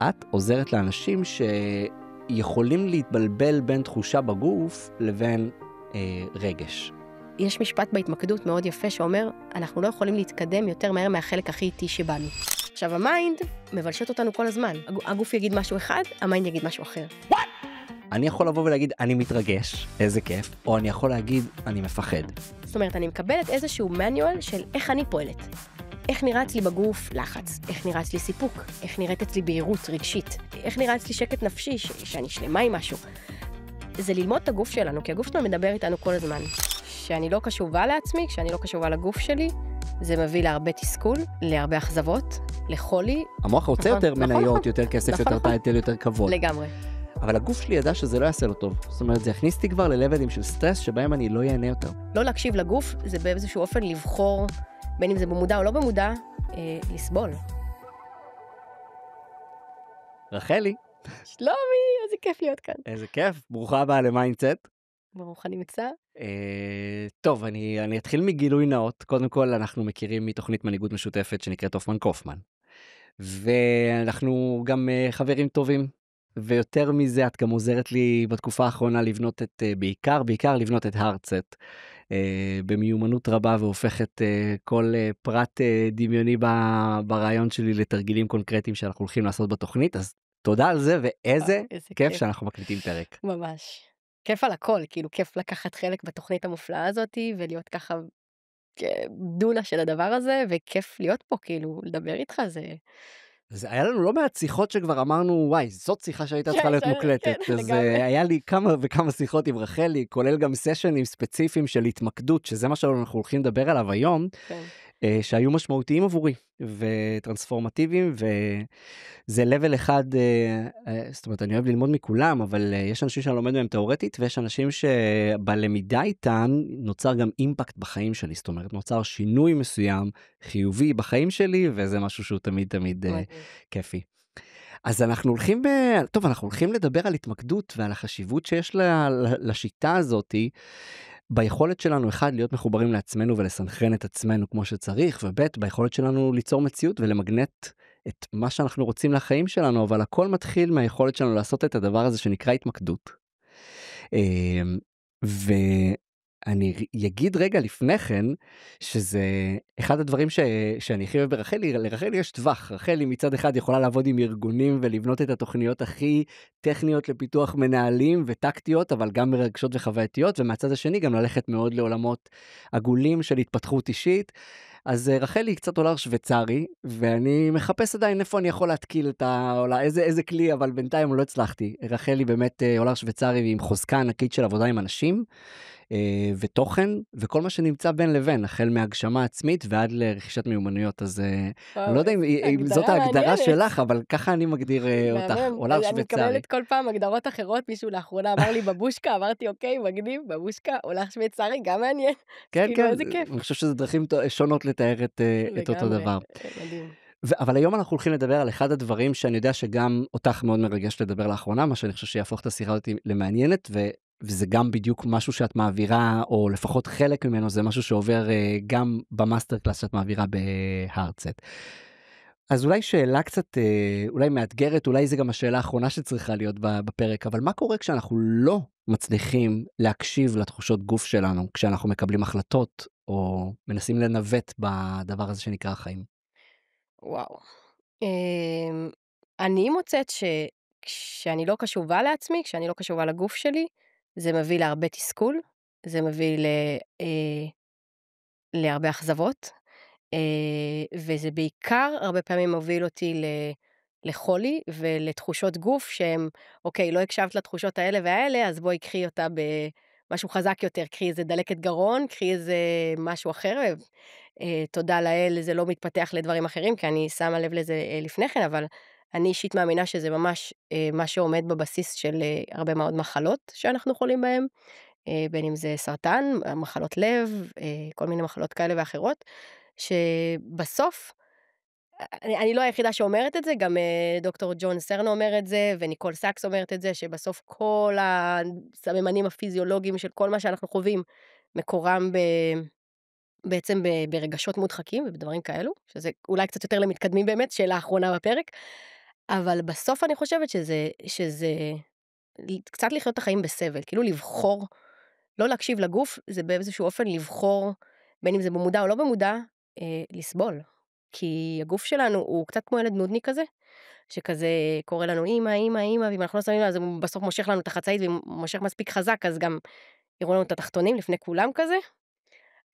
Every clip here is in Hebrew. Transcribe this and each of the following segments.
את עוזרת לאנשים שיכולים להתבלבל בין תחושה בגוף לבין רגש. יש משפט בהתמקדות מאוד יפה שאומר, אנחנו לא יכולים להתקדם יותר מהר מהחלק הכי איטי שבנו. עכשיו, המיינד מבלשת אותנו כל הזמן. הגוף יגיד משהו אחד, המיינד יגיד משהו אחר. אני יכול לבוא ולהגיד, אני מתרגש, איזה כיף, או אני יכול להגיד, אני מפחד. זאת אומרת, אני מקבלת איזשהו מניואל של איך אני פועלת. איך נראה אצלי בגוף לחץ, איך נראה אצלי סיפוק, איך נראית אצלי בהירות רגשית, איך נראה אצלי שקט נפשי, שאני שלמה עם משהו. זה ללמוד את הגוף שלנו, כי הגוף שלנו מדבר איתנו כל הזמן. כשאני לא קשובה לעצמי, כשאני לא קשובה לגוף שלי, זה מביא להרבה תסכול, להרבה אכזבות, לחולי. המוח רוצה יותר מניות, יותר כסף, יותר טייטל, יותר כבוד. לגמרי. אבל הגוף שלי ידע שזה לא יעשה לו טוב. זאת אומרת, זה הכניס אותי כבר ללבלים של סטרס, שבהם אני לא יענה יותר. לא להקשיב לגוף, זה באיזשהו אופן לבחור, בין אם זה במודע או לא במודע, לסבול. רחלי. שלומי, איזה כיף להיות כאן. איזה כיף, ברוכה הבאה למיינדסט. ברוך הנמצא. טוב, אני אתחיל מגילוי נאות. קודם כל, אנחנו מכירים מתוכנית מנהיגות משותפת שנקראת הופמן קופמן. ואנחנו גם חברים טובים. ויותר מזה, את גם עוזרת לי בתקופה האחרונה לבנות את, בעיקר לבנות את הרצט, במיומנות רבה, והופכת כל פרט דמיוני ברעיון שלי לתרגילים קונקרטיים שאנחנו הולכים לעשות בתוכנית. אז תודה על זה, ואיזה כיף שאנחנו מקליטים פרק. ממש. כיף על הכל, כאילו כיף לקחת חלק בתוכנית המופלאה הזאת, ולהיות ככה דולה של הדבר הזה, וכיף להיות פה, כאילו, לדבר איתך, זה היה לנו לא מעט שיחות שכבר אמרנו, וואי, זאת שיחה שהייתה צריכה להיות מוקלטת. אז היה לי כמה וכמה שיחות עם רחלי, כולל גם סשנים ספציפיים של התמקדות, שזה מה שאנחנו הולכים לדבר עליו היום, שהיו משמעותיים עבורי, וטרנספורמטיביים, וזה לבל אחד, זאת אומרת, אני אוהב ללמוד מכולם, אבל יש אנשים שאני לומד מהם תיאורטית, ויש אנשים שבלמידה איתן נוצר גם אימפקט בחיים שלי, זאת אומרת, נוצר שינוי מסוים, חיובי בחיים שלי, וזה משהו שהוא תמיד כיפי. אז אנחנו הולכים לדבר על התמקדות, ועל החשיבות שיש לשיטה הזאת, ביכולת שלנו, אחד, להיות מחוברים לעצמנו ולסנכרן את עצמנו כמו שצריך, וב' ביכולת שלנו ליצור מציאות ולמגנט את מה שאנחנו רוצים לחיים שלנו, אבל הכל מתחיל מהיכולת שלנו לעשות את הדבר הזה שנקרא התמקדות. ואני אגיד רגע לפני כן, שזה אחד הדברים שאני הכי אוהב ברחלי, לרחלי יש טווח, רחלי מצד אחד יכולה לעבוד עם ארגונים ולבנות את התוכניות הכי טכניות לפיתוח מנהלים וטקטיות, אבל גם מרגשות וחווייתיות, ומהצד השני גם ללכת מאוד לעולמות עגולים של התפתחות אישית. אז רחלי קצת עולר שוויצרי, ואני מחפש עדיין איפה אני יכול להתקיל את העולה, איזה כלי, אבל בינתיים לא הצלחתי. רחלי באמת עולר שוויצרי, ועם חוזקה ענקית של עבודה עם אנשים, ותוכן, וכל מה שנמצא בין לבין, החל מהגשמה עצמית ועד לרכישת מיומנויות. אז אני לא יודע אם זאת ההגדרה שלך, אבל ככה אני מגדיר אותך, עולר שוויצרי. אני מקבלת כל פעם הגדרות אחרות, מישהו לאחרונה אמר לי בבושקה, אמרתי אוקיי, מגניב, בבושקה, עולר שוויצרי, גם מעניין. כן, אני חושב שזה דרכים שונות לתאר את אותו דבר. מדהים. אבל היום אנחנו הולכים לדבר על אחד הדברים שאני יודע שגם אותך מאוד מרגש לדבר לאחרונה, מה שאני חושב שיהפוך את השיחה הזאת למעניינת, וזה גם בדיוק משהו שאת מעבירה, או לפחות חלק ממנו, זה משהו שעובר גם במאסטר קלאס שאת מעבירה בהרצט. אז אולי שאלה קצת, אולי מאתגרת, אולי זה גם השאלה האחרונה שצריכה להיות בפרק, אבל מה קורה כשאנחנו לא מצליחים להקשיב לתחושות גוף שלנו, כשאנחנו מקבלים החלטות, או מנסים לנווט בדבר הזה שנקרא החיים? וואו. אני מוצאת שכשאני לא קשובה לעצמי, כשאני לא קשובה לגוף שלי, זה מביא להרבה תסכול, זה מביא להרבה אכזבות, וזה בעיקר הרבה פעמים מוביל אותי לחולי ולתחושות גוף שהם, אוקיי, לא הקשבת לתחושות האלה והאלה, אז בואי קחי אותה במשהו חזק יותר, קחי איזה דלקת גרון, קחי איזה משהו אחר, תודה לאל, זה לא מתפתח לדברים אחרים, כי אני שמה לב לזה לפני כן, אבל אני אישית מאמינה שזה ממש מה שעומד בבסיס של הרבה מאוד מחלות שאנחנו חולים בהם, בין אם זה סרטן, מחלות לב, כל מיני מחלות כאלה ואחרות, שבסוף, אני לא היחידה שאומרת את זה, גם דוקטור ג'ון סרנו אומר את זה, וניקול סאקס אומרת את זה, שבסוף כל הסממנים הפיזיולוגיים של כל מה שאנחנו חווים, מקורם בעצם ברגשות מודחקים ובדברים כאלו, שזה אולי קצת יותר למתקדמים באמת, שאלה האחרונה בפרק, אבל בסוף אני חושבת שזה קצת לחיות את החיים בסבל, כאילו לבחור, לא להקשיב לגוף, זה באיזשהו אופן לבחור, בין אם זה במודע או לא במודע, לסבול. כי הגוף שלנו הוא קצת כמו ילד נודני כזה, שכזה קורא לנו אמא, אמא, אמא, ואם אנחנו לא שמים לה, אז הוא בסוף מושך לנו את החצאית, ואם הוא מושך מספיק חזק, אז גם יראו לנו את התחתונים לפני כולם כזה.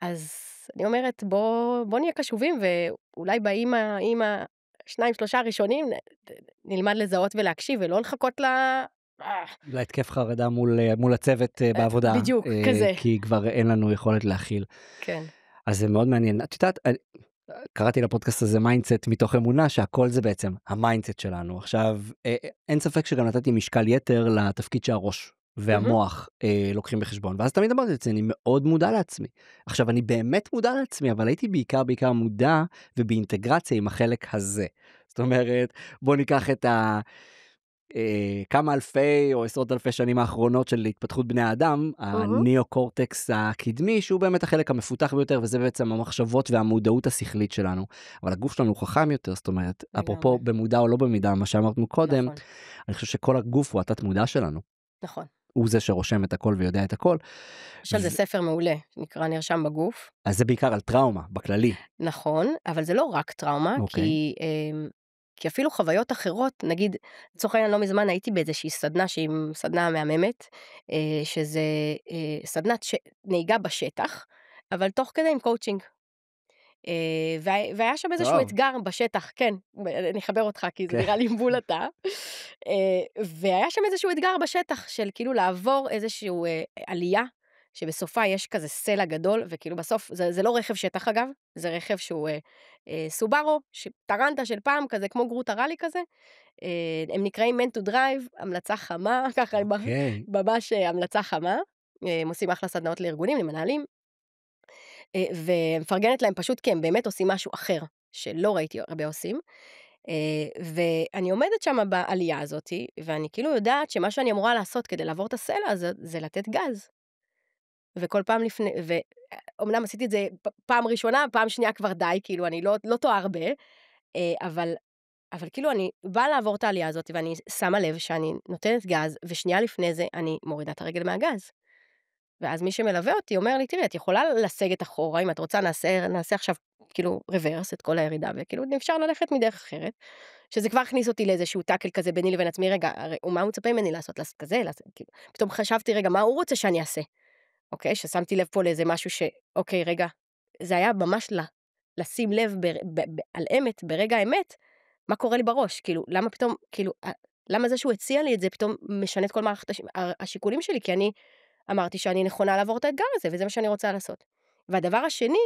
אז אני אומרת, בוא נהיה קשובים, ואולי באמא, אמא, 2-3 ראשונים, נלמד לזהות ולהקשיב, ולא לחכות להתקף חרדה מול הצוות בעבודה. בדיוק, כזה. כי כבר אין לנו יכולת להכיל. כן. אז זה מאוד מעניין. את יודעת, קראתי לפודקאסט הזה מיינדסט מתוך אמונה שהכל זה בעצם המיינדסט שלנו. עכשיו, אין ספק שגם נתתי משקל יתר לתפקיד שהראש והמוח לוקחים בחשבון. ואז תמיד אמרתי את זה, אני מאוד מודע לעצמי. עכשיו, אני באמת מודע לעצמי, אבל הייתי בעיקר מודע ובאינטגרציה עם החלק הזה. זאת אומרת, בוא ניקח את כמה אלפי או עשרות אלפי שנים האחרונות של התפתחות בני האדם, הניאו-קורטקס הקדמי, שהוא באמת החלק המפותח ביותר, וזה בעצם המחשבות והמודעות השכלית שלנו. אבל הגוף שלנו הוא חכם יותר, זאת אומרת, אפרופו במודע או לא במידה, מה שאמרנו קודם, אני חושב שכל הגוף הוא התת מודע שלנו. נכון. הוא זה שרושם את הכל ויודע את הכל. יש על זה ספר מעולה, נקרא נרשם בגוף. אז זה בעיקר על טראומה, בכללי. נכון, אבל זה לא רק טראומה, כי אפילו חוויות אחרות, נגיד, לצורך העניין לא מזמן הייתי באיזושהי סדנה, שהיא סדנה מהממת, שזה סדנת נהיגה בשטח, אבל תוך כדי עם קואוצ'ינג. והיה שם איזשהו אתגר בשטח, כן, אני אחבר אותך, כי זה נראה לי מבול אתה. והיה שם איזשהו אתגר בשטח, של כאילו לעבור איזשהו עלייה, שבסופה יש כזה סלע גדול, וכאילו בסוף, זה לא רכב שטח אגב, זה רכב שהוא סובארו, טרנטה של פעם, כזה כמו גרוט הראלי כזה, הם נקראים Man to Drive, המלצה חמה, ככה ממש המלצה חמה, הם עושים אחלה סדנאות לארגונים, למנהלים, ומפרגנת להם פשוט כי הם באמת עושים משהו אחר, שלא ראיתי הרבה עושים, ואני עומדת שם בעלייה הזאת, ואני כאילו יודעת שמה שאני אמורה לעשות כדי לעבור את הסלע הזאת, זה לתת גז. וכל פעם לפני, ואומנם עשיתי את זה פעם ראשונה, פעם שנייה כבר די, כאילו אני לא טועה הרבה, אבל כאילו אני באה לעבור את העלייה הזאת, ואני שמה לב שאני נותנת גז, ושנייה לפני זה אני מורידה את הרגל מהגז. ואז מי שמלווה אותי אומר לי, תראי, את יכולה לסגת אחורה, אם את רוצה נעשה עכשיו כאילו רוורס את כל הירידה, וכאילו אפשר ללכת מדרך אחרת, שזה כבר הכניס אותי לאיזשהו טאקל כזה ביני לבין עצמי, רגע, ומה הוא מצפה ממני לעשות כזה, כאילו, פתאום חשבתי, רגע, מה הוא רוצה שאני אעשה? אוקיי, ששמתי לב פה לאיזה משהו אוקיי, רגע, זה היה ממש לשים לב על אמת, ברגע האמת, מה קורה לי בראש, כאילו, למה פתאום, כאילו, למה זה שהוא הציע לי את זה, פתאום משנה את כל מערכת השיקולים שלי, כי אני אמרתי שאני נכונה לעבור את האתגר הזה, וזה מה שאני רוצה לעשות. והדבר השני,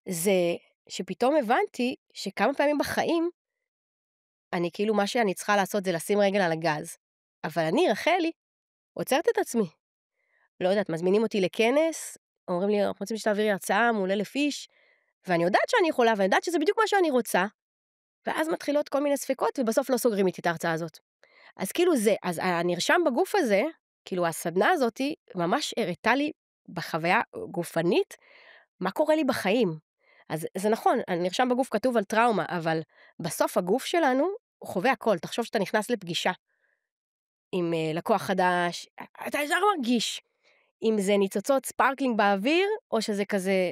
זה שפתאום הבנתי שכמה פעמים בחיים, אני כאילו מה שאני צריכה לעשות זה לשים רגל על הגז, אבל אני, רחלי, עוצרת את עצמי. לא יודעת, מזמינים אותי לכנס, אומרים לי, אנחנו רוצים שתעבירי הרצאה, מעולה לפיש, ואני יודעת שאני יכולה, ואני יודעת שזה בדיוק מה שאני רוצה, ואז מתחילות כל מיני ספקות, ובסוף לא סוגרים איתי את ההרצאה הזאת. אז כאילו זה, אז הנרשם בגוף הזה, כאילו הסדנה הזאת, ממש הראתה לי בחוויה גופנית, מה קורה לי בחיים. אז זה נכון, הנרשם בגוף כתוב על טראומה, אבל בסוף הגוף שלנו, הוא חווה הכל. תחשוב שאתה נכנס לפגישה עם לקוח חדש, אתה ישר מרגיש, אם זה ניצוצות ספרקלינג באוויר, או שזה כזה,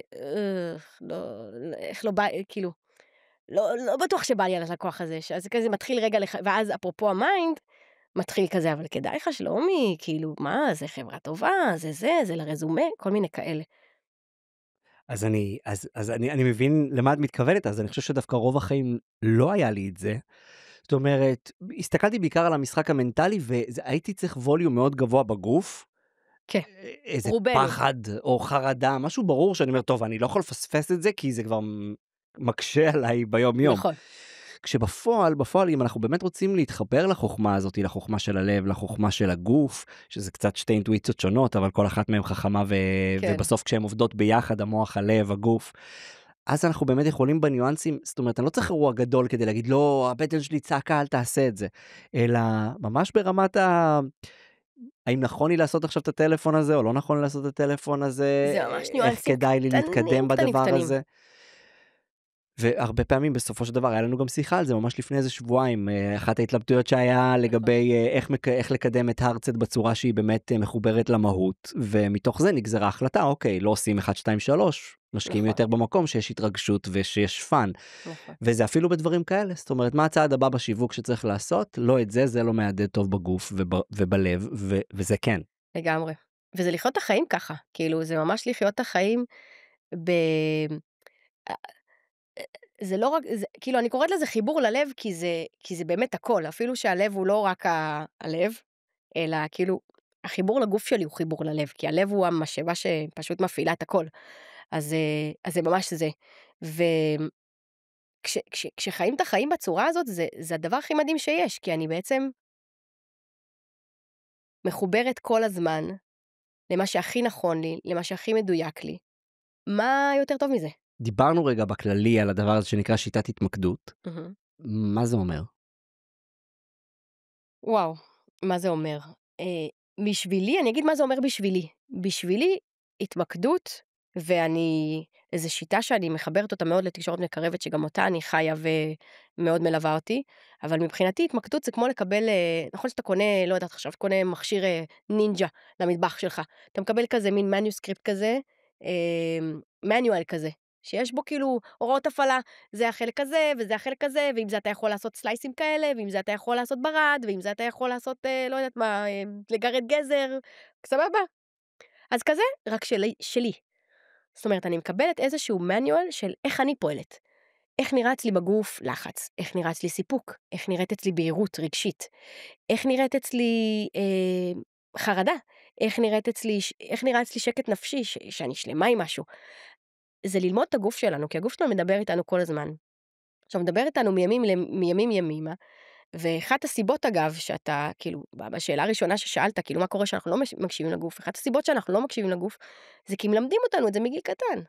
איך לא בא, כאילו, לא בטוח שבא לי על הלקוח הזה, אז זה כזה מתחיל רגע, ואז אפרופו המיינד, מתחיל כזה, אבל כדאי לך שלומי, כאילו, מה, זה חברה טובה, זה לרזומה, כל מיני כאלה. אז אני מבין למה את מתכוונת, אז אני חושב שדווקא רוב החיים לא היה לי את זה. זאת אומרת, הסתכלתי בעיקר על המשחק המנטלי, והייתי צריך ווליום מאוד גבוה בגוף. כן, איזה פחד או חרדה, משהו ברור שאני אומר, טוב, אני לא יכול לפספס את זה, כי זה כבר מקשה עליי ביום יום. נכון. כשבפועל, אם אנחנו באמת רוצים להתחבר לחוכמה הזאת, לחוכמה של הלב, לחוכמה של הגוף, שזה קצת שתי אינטואיציות שונות, אבל כל אחת מהן חכמה, ובסוף כשהן עובדות ביחד, המוח, הלב, הגוף, אז אנחנו באמת יכולים בניואנסים, זאת אומרת, אני לא צריך אירוע גדול כדי להגיד, לא, הבטן שלי צעקה, אל תעשה את זה, אלא ממש ברמת האם נכון לי לעשות עכשיו את הטלפון הזה, או לא נכון לי לעשות את הטלפון הזה, זה ממש ניואנסים איך כדאי לי להתקדם בדבר הזה. והרבה פעמים בסופו של דבר היה לנו גם שיחה על זה ממש לפני איזה שבועיים, אחת ההתלבטויות שהיה לגבי איך לקדם את הרצט בצורה שהיא באמת מחוברת למהות, ומתוך זה נגזרה החלטה, אוקיי, לא עושים 1, 2, 3, משקיעים יותר במקום שיש התרגשות ושיש פאן, וזה אפילו בדברים כאלה, זאת אומרת, מה הצעד הבא בשיווק שצריך לעשות? לא את זה, זה לא מעדד טוב בגוף ובלב, וזה כן. לגמרי. וזה לחיות את החיים ככה, כאילו זה ממש לחיות את החיים ב... זה לא רק, זה, כאילו אני קוראת לזה חיבור ללב, כי זה באמת הכל, אפילו שהלב הוא לא רק הלב, אלא כאילו החיבור לגוף שלי הוא חיבור ללב, כי הלב הוא המשאבה שפשוט מפעילה את הכל. אז זה ממש זה. וכשחיים את החיים בצורה הזאת, זה הדבר הכי מדהים שיש, כי אני בעצם מחוברת כל הזמן למה שהכי נכון לי, למה שהכי מדויק לי. מה יותר טוב מזה? דיברנו רגע בכללי על הדבר הזה שנקרא שיטת התמקדות. מה זה אומר? וואו, מה זה אומר? בשבילי, אני אגיד מה זה אומר בשבילי. בשבילי, התמקדות, ואני, איזו שיטה שאני מחברת אותה מאוד לתקשורת מקרבת, שגם אותה אני חיה ומאוד מלווה אותי, אבל מבחינתי התמקדות זה כמו לקבל, נכון שאתה קונה, לא יודעת עכשיו, קונה מכשיר נינג'ה למטבח שלך, אתה מקבל כזה מין מניוסקריפט כזה, מניואל כזה, שיש בו כאילו הוראות הפעלה, זה החלק הזה, וזה החלק הזה, ועם זה אתה יכול לעשות סלייסים כאלה, ועם זה אתה יכול לעשות ברד, ועם זה אתה יכול לעשות, לא יודעת מה, לגרד גזר, סבבה? אז כזה, רק שלי. זאת אומרת, אני מקבלת איזשהו מניואל של איך אני פועלת. איך נראה אצלי בגוף לחץ, איך נראה אצלי סיפוק, איך נראית אצלי בהירות רגשית, איך נראית אצלי חרדה, איך נראה אצלי שקט נפשי, שאני שלמה עם משהו. זה ללמוד את הגוף שלנו, כי הגוף שלנו מדבר איתנו כל הזמן. עכשיו, מדבר איתנו מימים ימימה, ואחת הסיבות אגב, שאתה, כאילו, בשאלה הראשונה ששאלת, כאילו, מה קורה שאנחנו לא מקשיבים לגוף, אחת הסיבות שאנחנו לא מקשיבים לגוף, זה כי מלמדים אותנו את זה מגיל קטן.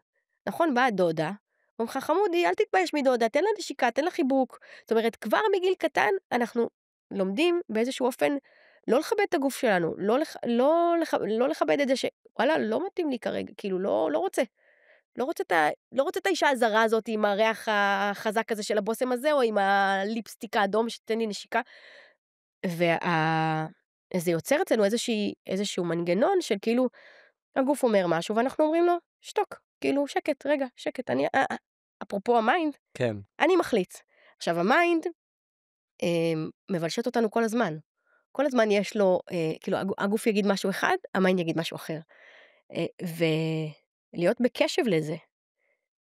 נכון, באה דודה, אומרים לך, חמודי, אל תתבייש מדודה, תן לה נשיקה, תן לה חיבוק. זאת אומרת, כבר מגיל קטן, אנחנו לומדים באיזשהו אופן, לא לכבד את הגוף שלנו, לא לכבד את זה וואלה, לא מתאים לי כרגע, כאילו, לא רוצה. לא רוצה את האישה הזרה הזאת עם הריח החזק הזה של הבוסם הזה, או עם הליפסטיק האדום שתן לי נשיקה. וזה יוצר אצלנו איזשהו מנגנון של כאילו, הגוף אומר משהו, ואנחנו אומרים לו, שתוק, כאילו, שקט, רגע, שקט. אפרופו המיינד, כן. אני מחליט. עכשיו, המיינד מבלשת אותנו כל הזמן. כל הזמן יש לו, כאילו, הגוף יגיד משהו אחד, המיינד יגיד משהו אחר. ולהיות בקשב לזה,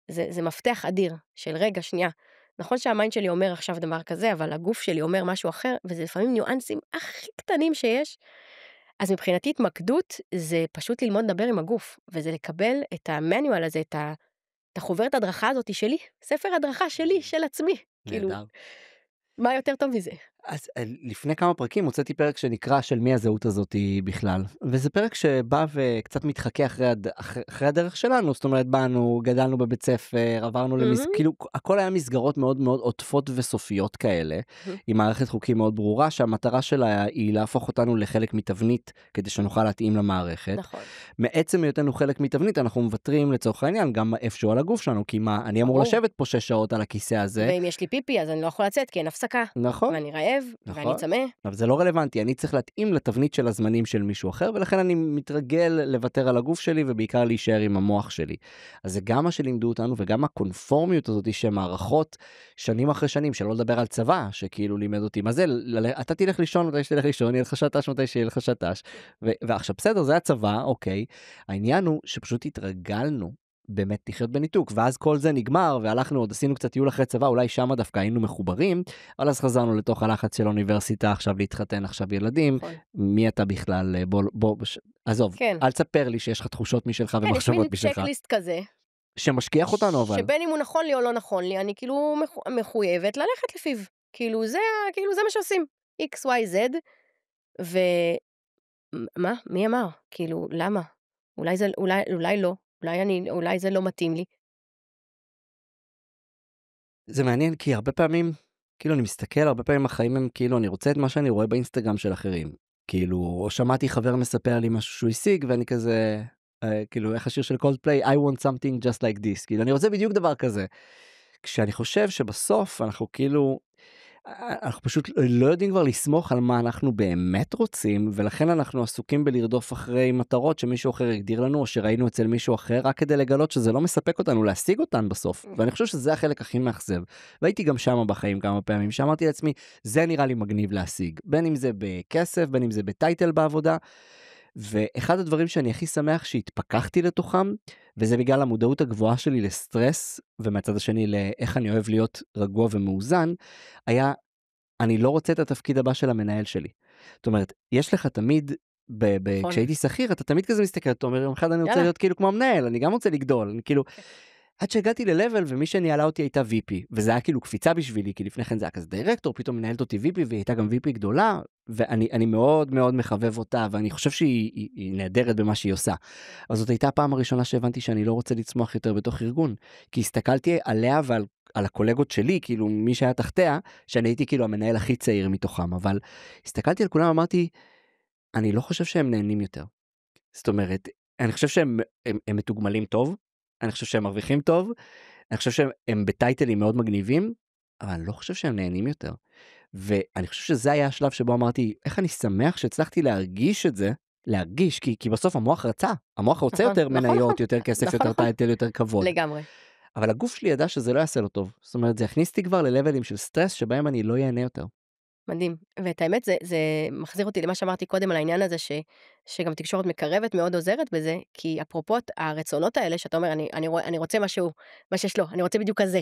זה מפתח אדיר של רגע, שנייה. נכון שהמיינד שלי אומר עכשיו דבר כזה, אבל הגוף שלי אומר משהו אחר, וזה לפעמים ניואנסים הכי קטנים שיש. אז מבחינתי התמקדות זה פשוט ללמוד לדבר עם הגוף, וזה לקבל את המניואל הזה, את החוברת הדרכה הזאת שלי, ספר הדרכה שלי, של עצמי. כאילו, מה יותר טוב מזה? אז לפני כמה פרקים הוצאתי פרק שנקרא של מי הזהות הזאת בכלל, וזה פרק שבא וקצת מתחכה אחרי הדרך שלנו, זאת אומרת באנו, גדלנו בבית ספר, עברנו כאילו הכל היה מסגרות מאוד מאוד עוטפות וסופיות כאלה, עם מערכת חוקים מאוד ברורה, שהמטרה שלה היא להפוך אותנו לחלק מתבנית, כדי שנוכל להתאים למערכת. נכון. מעצם היותנו חלק מתבנית, אנחנו מוותרים לצורך העניין גם איפשהו על הגוף שלנו, כי מה, אני אמור לשבת פה 6 שעות על הכיסא הזה. ואם יש לי פיפי, אז אני לא יכול לצאת, כי אין הפסקה. נכון. ואני רעב, נכון. ואני צמא. אבל זה לא רלוונטי, אני צריך להתאים לתבנית של הזמנים של מישהו אחר, ולכן אני מתרגל לוותר על הגוף שלי, ובעיקר להישאר עם המוח שלי. אז זה גם מה שלימדו אותנו, וגם הקונפורמיות הזאת שמערכות שנים אחרי שנים, שלא לדבר על צבא, שכאילו לימד אותי, מה זה, אתה תלך לישון, מתי שתלך לישון, יהיה לך שטש, מתי שיהיה לך שטש, ועכשיו בסדר, זה הצבא, אוקיי, העניין הוא שפשוט התרגלנו, באמת לחיות בניתוק, ואז כל זה נגמר, והלכנו, עוד עשינו קצת טיול אחרי צבא, אולי שם דווקא היינו מחוברים, אבל אז חזרנו לתוך הלחץ של האוניברסיטה, עכשיו להתחתן, עכשיו ילדים, מי אתה בכלל, בוא, עזוב, אל תספר לי שיש לך תחושות משלך ומחשבות משלך. יש מין צ'קליסט כזה. שמשכיח אותנו, אבל. שבין אם הוא נכון לי או לא נכון לי, אני כאילו מחויבת ללכת לפיו. כאילו זה מה שעושים. X, Y, Z, מה? מי אמר? כאילו, למה? אולי לא. אולי זה לא מתאים לי. זה מעניין, כי הרבה פעמים, כאילו אני מסתכל, הרבה פעמים החיים הם כאילו, אני רוצה את מה שאני רואה באינסטגרם של אחרים. כאילו, או שמעתי חבר מספר לי משהו שהוא השיג, ואני כזה, כאילו, איך השיר של Coldplay, I want something just like this. כאילו, אני רוצה בדיוק דבר כזה. כשאני חושב שבסוף אנחנו כאילו, אנחנו פשוט לא יודעים כבר לסמוך על מה אנחנו באמת רוצים, ולכן אנחנו עסוקים בלרדוף אחרי מטרות שמישהו אחר הגדיר לנו, או שראינו אצל מישהו אחר, רק כדי לגלות שזה לא מספק אותנו, להשיג אותן בסוף. ואני חושב שזה החלק הכי מאכזב. והייתי גם שם בחיים כמה פעמים, שאמרתי לעצמי, זה נראה לי מגניב להשיג. בין אם זה בכסף, בין אם זה בטייטל בעבודה, ואחד הדברים שאני הכי שמח שהתפכחתי לתוכם, וזה בגלל המודעות הגבוהה שלי לסטרס, ומהצד השני לאיך אני אוהב להיות רגוע ומאוזן, היה, אני לא רוצה את התפקיד הבא של המנהל שלי. זאת אומרת, יש לך תמיד, נכון. כשהייתי שכיר, אתה תמיד כזה מסתכל, אתה אומר, יום אחד אני רוצה יאללה. להיות כאילו כמו המנהל, אני גם רוצה לגדול, אני כאילו, עד שהגעתי ללבל, ומי שניהלה אותי הייתה VP, וזה היה כאילו קפיצה בשבילי, כי לפני כן זה היה כזה דירקטור, פתאום מנהלת אותי VP, והיא הייתה גם VP גדולה, ואני מאוד מאוד מחבב אותה, ואני חושב שהיא נהדרת במה שהיא עושה. אז זאת הייתה הפעם הראשונה שהבנתי שאני לא רוצה לצמוח יותר בתוך ארגון, כי הסתכלתי עליה ועל הקולגות שלי, כאילו מי שהיה תחתיה, שאני הייתי כאילו המנהל הכי צעיר מתוכם, אבל הסתכלתי על כולם, אמרתי, אני לא חושב שהם נהנים יותר. זאת אומרת, אני חושב שהם מתוגמלים טוב, אני חושב שהם מרוויחים טוב, אני חושב שהם בטייטלים מאוד מגניבים, אבל אני לא חושב שהם נהנים יותר. ואני חושב שזה היה השלב שבו אמרתי, איך אני שמח שהצלחתי להרגיש את זה, להרגיש, כי בסוף המוח רצה, המוח רוצה נכון, יותר נכון, מניות, נכון. יותר כסף, נכון, יותר נכון. טייטל, יותר כבוד. לגמרי. אבל הגוף שלי ידע שזה לא יעשה לו טוב. זאת אומרת, זה הכניס אותי כבר ללבלים של סטרס, שבהם אני לא ייהנה יותר. מדהים. ואת האמת, זה מחזיר אותי למה שאמרתי קודם על העניין הזה, שגם תקשורת מקרבת מאוד עוזרת בזה, כי אפרופו הרצונות האלה, שאתה אומר, אני רוצה משהו, מה שיש לו, אני רוצה בדיוק כזה.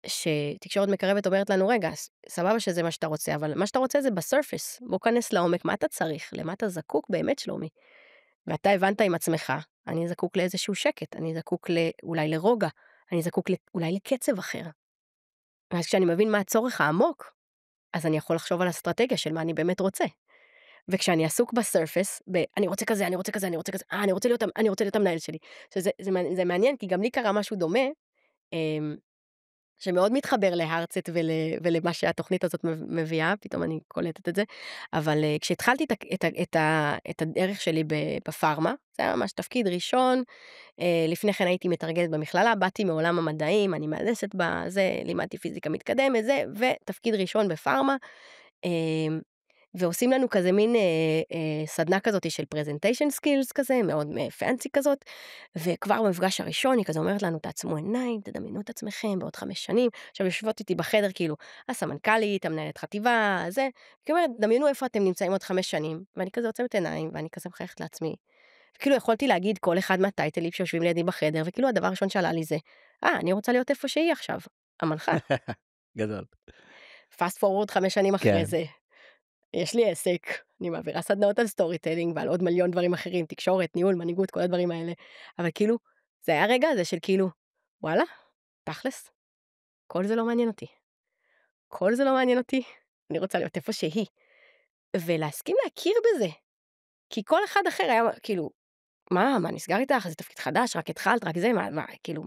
שתקשורת מקרבת אומרת לנו, רגע, סבבה שזה מה שאתה רוצה, אבל מה שאתה רוצה זה בסרפס, בוא כנס לעומק, מה אתה צריך, למה אתה זקוק באמת, שלומי. ואתה הבנת עם עצמך, אני זקוק לאיזשהו שקט, אני זקוק אולי לרוגע, אני זקוק אולי לקצב אחר. ואז כשאני מבין מה הצורך העמוק, אז אני יכול לחשוב על אסטרטגיה של מה אני באמת רוצה. וכשאני עסוק בסרפס, אני רוצה כזה, אני רוצה כזה, אני רוצה כזה, אני רוצה להיות המנהל שלי. זה מעניין, כי גם לי קרה משהו דומה, אמ, שמאוד מתחבר להרצט ולמה שהתוכנית הזאת מביאה, פתאום אני קולטת את זה, אבל כשהתחלתי את הדרך שלי בפארמה, זה היה ממש תפקיד ראשון, לפני כן הייתי מתרגלת במכללה, באתי מעולם המדעים, אני מהנדסת בזה, לימדתי פיזיקה מתקדמת, זה, ותפקיד ראשון בפארמה, ועושים לנו כזה מין סדנה כזאת של presentation skills כזה, מאוד פאנסי כזאת, וכבר במפגש הראשון היא כזה אומרת לנו, תעצמו עיניים, תדמיינו את עצמכם בעוד 5 שנים, עכשיו יושבות איתי בחדר כאילו, הסמנכ"לית, המנהלת חטיבה, זה, כי אומרת, דמיינו איפה אתם נמצאים עוד 5 שנים, ואני כזה עוצמת עיניים, ואני כזה מחייכת לעצמי, וכאילו יכולתי להגיד כל אחד מהטייטלים שיושבים לידי בחדר, וכאילו הדבר הראשון שעלה לי זה, אני רוצה להיות איפה שהיא עכשיו, המנחה. גדול. fast forward 5 שנים אחרי כן. זה, יש לי עסק, אני מעבירה סדנאות על סטורי טיילינג ועל עוד מיליון דברים אחרים, תקשורת, ניהול, מנהיגות, כל הדברים האלה. אבל כאילו, זה היה רגע הזה של כאילו, וואלה, תכלס, כל זה לא מעניין אותי. כל זה לא מעניין אותי, אני רוצה להיות איפה שהיא. ולהסכים להכיר בזה. כי כל אחד אחר היה כאילו, מה נסגר איתך? זה תפקיד חדש, רק התחלת, רק זה, כאילו,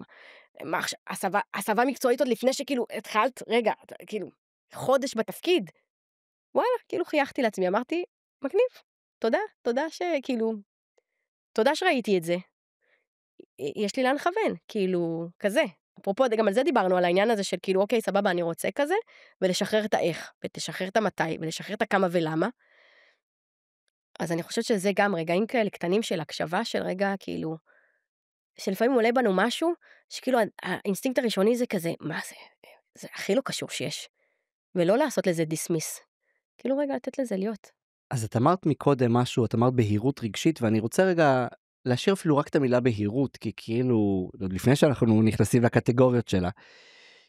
מה עכשיו, הסבה מקצועית עוד לפני שכאילו התחלת, רגע, כאילו, חודש בתפקיד. וואלה, כאילו חייכתי לעצמי, אמרתי, מגניב, תודה שכאילו, תודה שראיתי את זה, יש לי לאן לכוון, כאילו, כזה. אפרופו, גם על זה דיברנו, על העניין הזה של כאילו, אוקיי, סבבה, אני רוצה כזה, ולשחרר את האיך, ותשחרר את המתי, ולשחרר את הכמה ולמה. אז אני חושבת שזה גם רגעים כאלה קטנים של הקשבה, של רגע, כאילו, שלפעמים עולה בנו משהו, שכאילו, האינסטינקט הראשוני זה כזה, מה זה? זה הכי לא קשור שיש. ולא לעשות לזה דיסמיס. כאילו, רגע, לתת לזה להיות. אז את אמרת מקודם משהו, את אמרת בהירות רגשית, ואני רוצה רגע להשאיר אפילו רק את המילה בהירות, כי כאילו, עוד לפני שאנחנו נכנסים לקטגוריות שלה,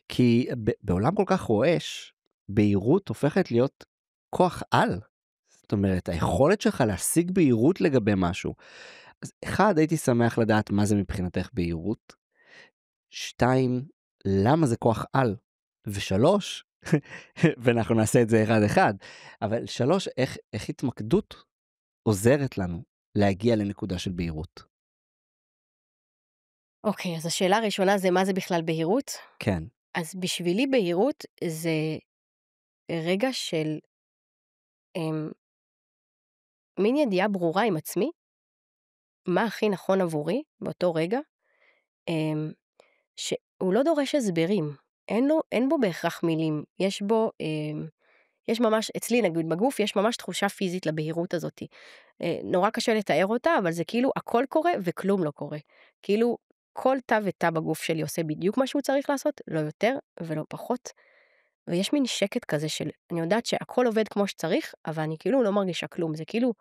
כי בעולם כל כך רועש, בהירות הופכת להיות כוח על. זאת אומרת, היכולת שלך להשיג בהירות לגבי משהו. אז אחד, הייתי שמח לדעת מה זה מבחינתך בהירות. 2, למה זה כוח על? ו3, ואנחנו נעשה את זה אחד אחד, אבל 3, איך התמקדות עוזרת לנו להגיע לנקודה של בהירות? אוקיי, אז השאלה הראשונה זה מה זה בכלל בהירות? כן. אז בשבילי בהירות זה רגע של מין ידיעה ברורה עם עצמי, מה הכי נכון עבורי באותו רגע, הוא לא דורש הסברים, אין בו בהכרח מילים, יש ממש, אצלי נגיד בגוף, יש ממש תחושה פיזית לבהירות הזאת. נורא קשה לתאר אותה, אבל זה כאילו הכל קורה וכלום לא קורה. כאילו כל תא ותא בגוף שלי עושה בדיוק מה שהוא צריך לעשות, לא יותר ולא פחות. ויש מין שקט כזה של, אני יודעת שהכל עובד כמו שצריך, אבל אני כאילו לא מרגישה כלום, זה כאילו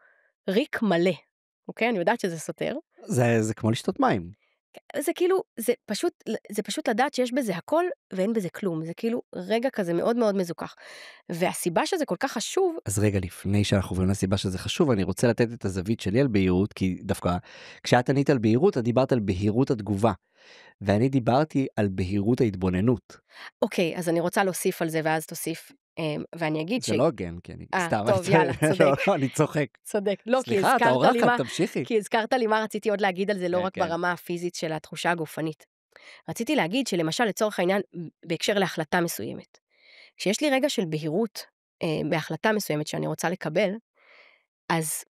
ריק מלא. אוקיי? אני יודעת שזה סותר. זה כמו לשתות מים. זה כאילו, זה פשוט לדעת שיש בזה הכל ואין בזה כלום, זה כאילו רגע כזה מאוד מאוד מזוכח. והסיבה שזה כל כך חשוב, אז רגע, לפני שאנחנו עוברים לסיבה שזה חשוב, אני רוצה לתת את הזווית שלי על בהירות, כי דווקא כשאת ענית על בהירות, את דיברת על בהירות התגובה, ואני דיברתי על בהירות ההתבוננות. אוקיי, אז אני רוצה להוסיף על זה ואז תוסיף, ואני אגיד זה לא הוגן, כי אני סתם... טוב, יאללה, צודק. לא, אני צוחק. צודק. לא, סליחה, אתה אורחת, תמשיכי. כי הזכרת לי מה רציתי עוד להגיד על זה, לא רק כן. ברמה הפיזית של התחושה הגופנית. רציתי להגיד שלמשל לצורך העניין, בהקשר להחלטה מסוימת, כשיש לי רגע של בהירות בהחלטה מסוימת שאני רוצה לקבל, אז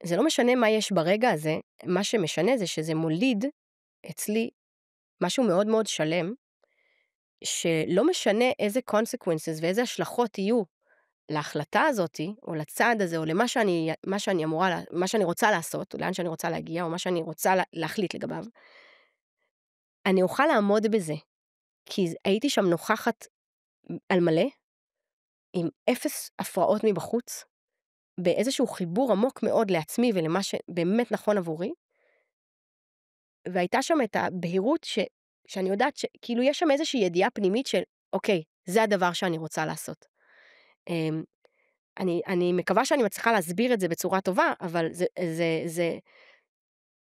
זה לא משנה מה יש ברגע הזה, מה שמשנה זה שזה מוליד אצלי משהו מאוד מאוד שלם, שלא משנה איזה consequences ואיזה השלכות יהיו להחלטה הזאת, או לצעד הזה, או למה מה שאני רוצה לעשות, או לאן שאני רוצה להגיע, או מה שאני רוצה להחליט לגביו, אני אוכל לעמוד בזה, כי הייתי שם נוכחת על מלא, עם אפס הפרעות מבחוץ, באיזשהו חיבור עמוק מאוד לעצמי ולמה שבאמת נכון עבורי, והייתה שם את הבהירות שאני יודעת שכאילו יש שם איזושהי ידיעה פנימית של, אוקיי, זה הדבר שאני רוצה לעשות. אני מקווה שאני מצליחה להסביר את זה בצורה טובה, אבל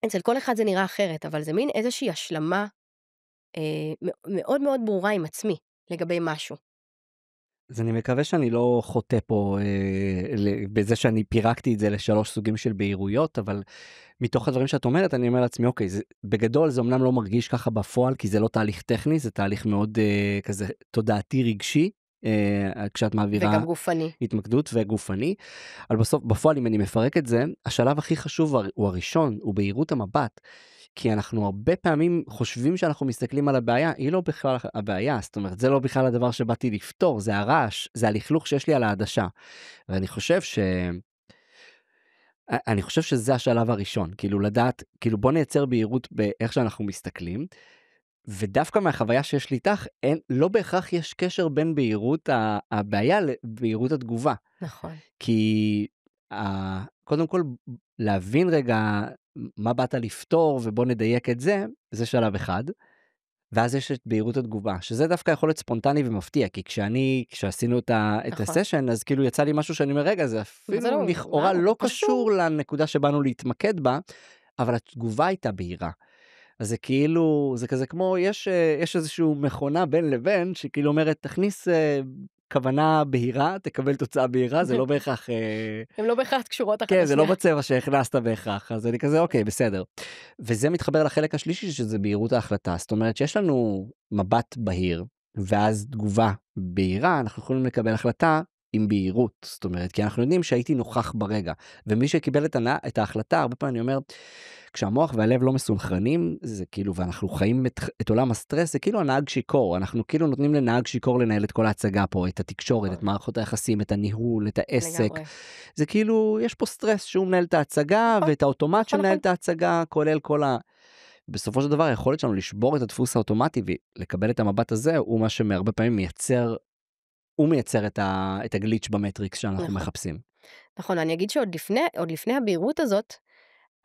אצל כל אחד זה נראה אחרת, אבל זה מין איזושהי השלמה מאוד מאוד ברורה עם עצמי לגבי משהו. אז אני מקווה שאני לא חוטא פה בזה שאני פירקתי את זה לשלוש סוגים של בהירויות, אבל מתוך הדברים שאת אומרת, אני אומר לעצמי, אוקיי, בגדול זה אמנם לא מרגיש ככה בפועל, כי זה לא תהליך טכני, זה תהליך מאוד כזה תודעתי רגשי, כשאת מעבירה... וגם גופני. התמקדות וגופני, אבל בסוף, בפועל, אם אני מפרק את זה, השלב הכי חשוב הוא הראשון, הוא בהירות המבט, כי אנחנו הרבה פעמים חושבים שאנחנו מסתכלים על הבעיה, היא לא בכלל הבעיה, זאת אומרת, זה לא בכלל הדבר שבאתי לפתור, זה הרעש, זה הלכלוך שיש לי על העדשה. ואני חושב אני חושב שזה השלב הראשון, כאילו לדעת, כאילו בוא נייצר בהירות באיך שאנחנו מסתכלים, ודווקא מהחוויה שיש לי איתך, לא בהכרח יש קשר בין בהירות הבעיה לבהירות התגובה. נכון. כי קודם כל להבין רגע מה באת לפתור ובוא נדייק את זה, זה שלב אחד. ואז יש את בהירות התגובה, שזה דווקא יכול להיות ספונטני ומפתיע, כי כשעשינו את הסשן, אז כאילו יצא לי משהו שאני אומר, רגע, זה אפילו לכאורה לא קשור לנקודה שבאנו להתמקד בה, אבל התגובה הייתה בהירה. אז זה כאילו, זה כזה כמו, יש איזשהו מכונה בין לבין, שכאילו אומרת, תכניס כוונה בהירה, תקבל תוצאה בהירה, זה לא בהכרח... הן לא בהכרח קשורות אחת לשנייה. כן, זה לא בצבע שהכנסת בהכרח, אז אני כזה, אוקיי, בסדר. וזה מתחבר לחלק השלישי, שזה בהירות ההחלטה. זאת אומרת, שיש לנו מבט בהיר, ואז תגובה בהירה, אנחנו יכולים לקבל החלטה עם בהירות. זאת אומרת, כי אנחנו יודעים שהייתי נוכח ברגע, ומי שקיבל את ההחלטה, הרבה פעמים אני אומר, כשהמוח והלב לא מסונכרנים, זה כאילו, ואנחנו חיים את עולם הסטרס, זה כאילו הנהג שיקור, אנחנו כאילו נותנים לנהג שיקור לנהל את כל ההצגה פה, את התקשורת, את מערכות היחסים, את הניהול, את העסק. זה כאילו, יש פה סטרס שהוא מנהל את ההצגה, ואת האוטומט שמנהל את ההצגה, כולל כל בסופו של דבר, היכולת שלנו לשבור את הדפוס האוטומטי, ולקבל את המבט הזה, הוא מה שמהרבה פעמים מייצר את הגליץ' במטריקס שאנחנו מחפשים. נכון, אני אגיד שעוד לפני הבהירות הזאת,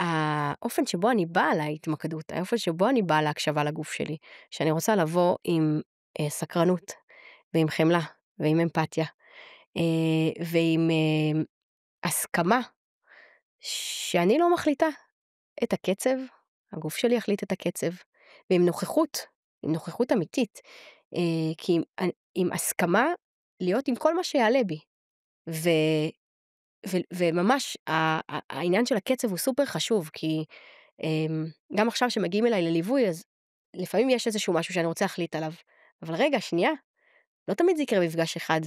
האופן שבו אני באה להתמקדות, האופן שבו אני באה להקשבה לגוף שלי, שאני רוצה לבוא עם סקרנות, ועם חמלה, ועם אמפתיה, ועם הסכמה, שאני לא מחליטה את הקצב, הגוף שלי יחליט את הקצב, ועם נוכחות אמיתית, כי עם הסכמה להיות עם כל מה שיעלה בי, וממש העניין של הקצב הוא סופר חשוב, כי גם עכשיו שמגיעים אליי לליווי, אז לפעמים יש איזשהו משהו שאני רוצה להחליט עליו, אבל רגע, שנייה, לא תמיד זה יקרה במפגש אחד,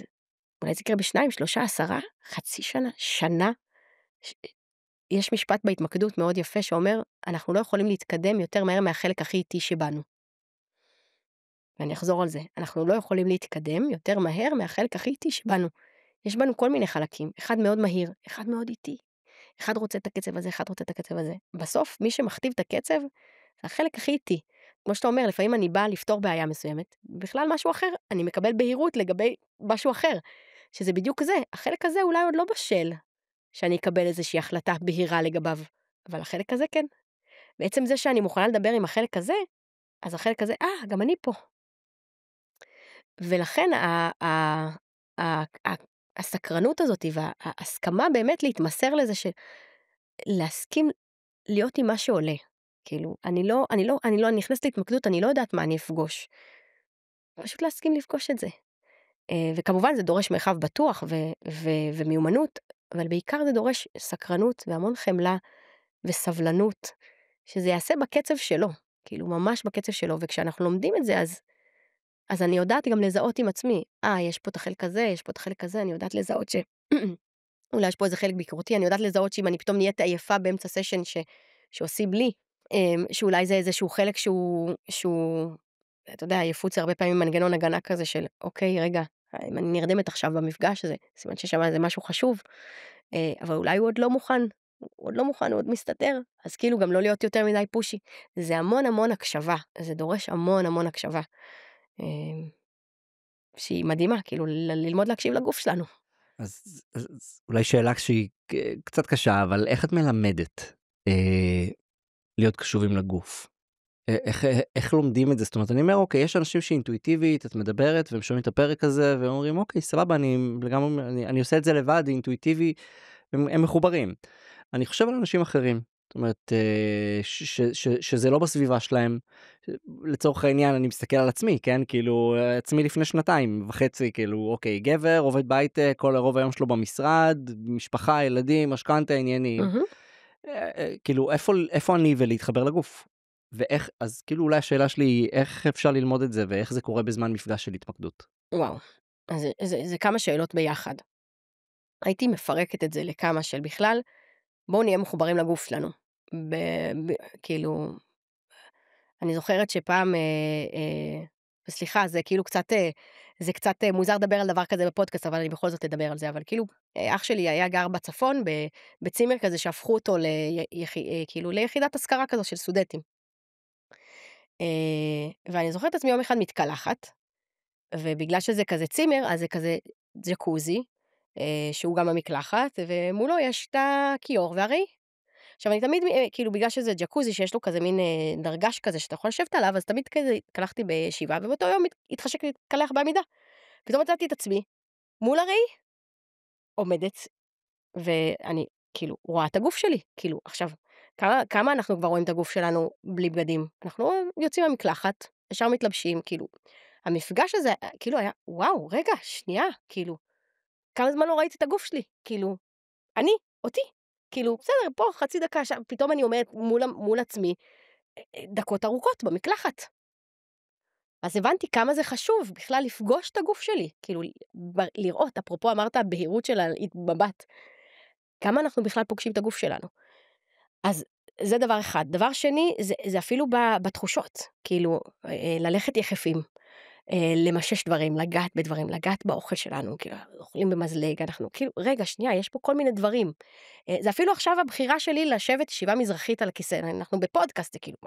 אולי זה יקרה ב2, 3, 10, חצי שנה, שנה. יש משפט בהתמקדות מאוד יפה שאומר, אנחנו לא יכולים להתקדם יותר מהר מהחלק הכי איטי שבנו. ואני אחזור על זה, אנחנו לא יכולים להתקדם יותר מהר מהחלק הכי איטי שבנו. יש בנו כל מיני חלקים, אחד מאוד מהיר, אחד מאוד איטי. אחד רוצה את הקצב הזה, אחד רוצה את הקצב הזה. בסוף, מי שמכתיב את הקצב, זה החלק הכי איטי. כמו שאתה אומר, לפעמים אני באה לפתור בעיה מסוימת, בכלל משהו אחר, אני מקבל בהירות לגבי משהו אחר, שזה בדיוק זה. החלק הזה אולי עוד לא בשל, שאני אקבל איזושהי החלטה בהירה לגביו, אבל החלק הזה כן. בעצם זה שאני מוכנה לדבר עם החלק הזה, אז החלק הזה, גם אני פה. ולכן הסקרנות הזאת וההסכמה באמת להתמסר לזה להסכים להיות עם מה שעולה. כאילו, אני נכנסת להתמקדות, אני לא יודעת מה אני אפגוש. פשוט להסכים לפגוש את זה. וכמובן זה דורש מרחב בטוח ומיומנות, אבל בעיקר זה דורש סקרנות והמון חמלה וסבלנות, שזה יעשה בקצב שלו, כאילו ממש בקצב שלו, וכשאנחנו לומדים את זה, אז אני יודעת גם לזהות עם עצמי, יש פה את החלק הזה, יש פה את החלק הזה, אני יודעת לזהות אולי יש פה איזה חלק ביקורתי, אני יודעת לזהות שאם אני פתאום נהיית עייפה באמצע סשן שעושים לי, שאולי זה איזשהו חלק שהוא, אתה יודע, עייפות זה הרבה פעמים מנגנון הגנה כזה של, אוקיי, רגע, אם אני נרדמת עכשיו במפגש הזה, סימן ששם זה משהו חשוב, אבל אולי הוא עוד לא מוכן, הוא עוד מסתתר, אז כאילו גם לא להיות יותר מדי פושי. זה המון המון הקשבה, זה דורש המון המון הקשבה, שהיא מדהימה, כאילו ללמוד להקשיב לגוף שלנו. אז אולי שאלה שהיא קצת קשה, אבל איך את מלמדת להיות קשובים לגוף? איך לומדים את זה? זאת אומרת, אני אומר, אוקיי, יש אנשים שאינטואיטיבית, את מדברת, והם שומעים את הפרק הזה, והם אומרים, אוקיי, סבבה, אני עושה את זה לבד, אינטואיטיבי, הם מחוברים. אני חושב על אנשים אחרים, זאת אומרת, שזה לא בסביבה שלהם. לצורך העניין, אני מסתכל על עצמי, כן? כאילו, עצמי לפני 2.5 כאילו, אוקיי, גבר, עובד בהייטק, כל הרוב היום שלו במשרד, משפחה, ילדים, משכנתה, עניינים. כאילו, איפה אני ולהתחבר לגוף? ואיך, אז כאילו אולי השאלה שלי היא, איך אפשר ללמוד את זה, ואיך זה קורה בזמן מפגש של התמקדות? וואו, אז זה כמה שאלות ביחד. הייתי מפרקת את זה לכמה של בכלל, בואו נהיה מחוברים לגוף שלנו. כאילו, אני זוכרת שפעם, סליחה, זה כאילו קצת, זה קצת מוזר לדבר על דבר כזה בפודקאסט, אבל אני בכל זאת אדבר על זה, אבל כאילו, אח שלי היה גר בצפון, בצימר כזה שהפכו אותו כאילו ליחידת השכרה כזו של סטודנטים. ואני זוכרת את עצמי יום אחד מתקלחת, ובגלל שזה כזה צימר, אז זה כזה ג'קוזי, שהוא גם המקלחת, ומולו יש את הכיור והראי. עכשיו אני תמיד, כאילו בגלל שזה ג'קוזי שיש לו כזה מין דרגש כזה שאתה יכול לשבת עליו, אז תמיד כזה התקלחתי בישיבה, ובאותו יום התחשק להתקלח בעמידה. פתאום מצאתי את עצמי מול הראי, עומדת, ואני כאילו רואה את הגוף שלי, כאילו עכשיו, כמה אנחנו כבר רואים את הגוף שלנו בלי בגדים? אנחנו יוצאים מהמקלחת, ישר מתלבשים, כאילו, המפגש הזה כאילו היה, וואו, רגע, שנייה, כאילו, כמה זמן לא ראיתי את הגוף שלי, כאילו, אותי, כאילו, בסדר, פה חצי דקה, פתאום אני עומדת מול עצמי, דקות ארוכות במקלחת. אז הבנתי כמה זה חשוב בכלל לפגוש את הגוף שלי, כאילו, לראות, אפרופו אמרת, בהירות של המבט, כמה אנחנו בכלל פוגשים את הגוף שלנו. אז זה דבר אחד. דבר שני, זה אפילו בתחושות, כאילו, ללכת יחפים, למשש דברים, לגעת בדברים, לגעת באוכל שלנו, כאילו, אוכלים במזלג, אנחנו, כאילו, רגע, שנייה, יש פה כל מיני דברים. זה אפילו עכשיו הבחירה שלי לשבת ישיבה מזרחית על הכיסא, אנחנו בפודקאסט, כאילו,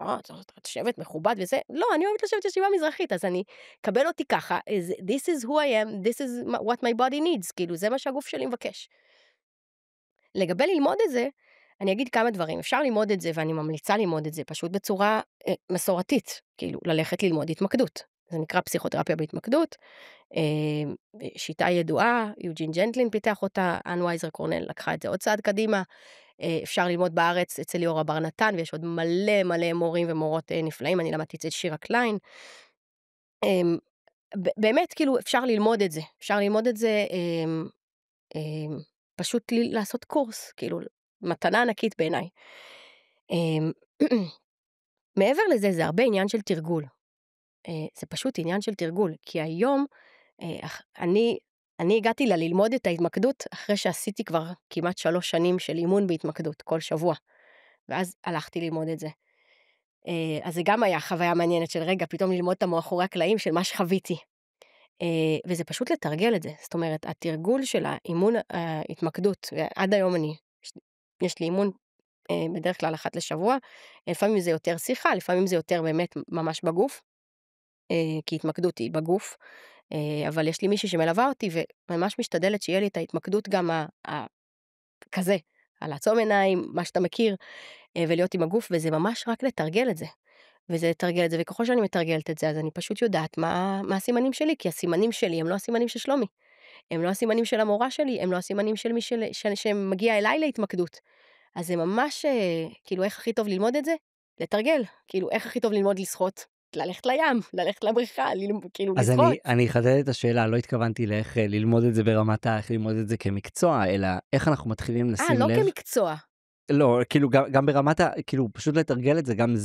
את יושבת מכובד וזה, לא, אני אוהבת לשבת ישיבה מזרחית, אז אני קבל אותי ככה, this is who I am, this is what my body needs, כאילו, זה מה שהגוף שלי מבקש. לגבי ללמוד את זה, אני אגיד כמה דברים, אפשר ללמוד את זה, ואני ממליצה ללמוד את זה, פשוט בצורה מסורתית, כאילו, ללכת ללמוד התמקדות. זה נקרא פסיכותרפיה בהתמקדות, שיטה ידועה, יוג'ין ג'נטלין פיתח אותה, אן וייזר קורנל לקחה את זה עוד צעד קדימה, אפשר ללמוד בארץ אצל ליאורה בר נתן, ויש עוד מלא מלא מורים ומורות נפלאים, אני למדתי אצל שירה קליין, באמת כאילו אפשר ללמוד את זה, פשוט לעשות קורס, כאילו מתנה ענקית בעיניי. מעבר לזה, זה הרבה עניין של תרגול. זה פשוט עניין של תרגול, כי היום אני הגעתי ללמוד את ההתמקדות אחרי שעשיתי כבר כמעט 3 שנים של אימון בהתמקדות כל שבוע, ואז הלכתי ללמוד את זה. אז זה גם היה חוויה מעניינת של רגע, פתאום ללמוד את המאחורי הקלעים של מה שחוויתי. וזה פשוט לתרגל את זה. זאת אומרת, התרגול של האימון ההתמקדות, ועד היום יש לי אימון בדרך כלל אחת לשבוע, לפעמים זה יותר שיחה, לפעמים זה יותר באמת ממש בגוף, כי התמקדות היא בגוף, אבל יש לי מישהי שמלווה אותי, וממש משתדלת שיהיה לי את ההתמקדות גם כזה, על לעצום עיניים, מה שאתה מכיר, ולהיות עם הגוף, וזה ממש רק לתרגל את זה. וזה לתרגל את זה, וככל שאני מתרגלת את זה, אז אני פשוט יודעת מה הסימנים שלי, כי הסימנים שלי הם לא הסימנים של שלומי, הם לא הסימנים של המורה שלי, הם לא הסימנים של מי שמגיע אליי להתמקדות. אז זה ממש, כאילו, איך הכי טוב ללמוד את זה? לתרגל. כאילו, איך הכי טוב ללמוד לשחות? ללכת לים, ללכת לבריכה, כאילו, אז לשחות. אני אחדד את השאלה, לא התכוונתי לאיך ללמוד את זה ברמת איך ללמוד את זה כמקצוע, אלא איך אנחנו מתחילים לשים לא לב. כמקצוע. לא, כאילו גם ברמת כאילו פשוט לתרגל את זה, גם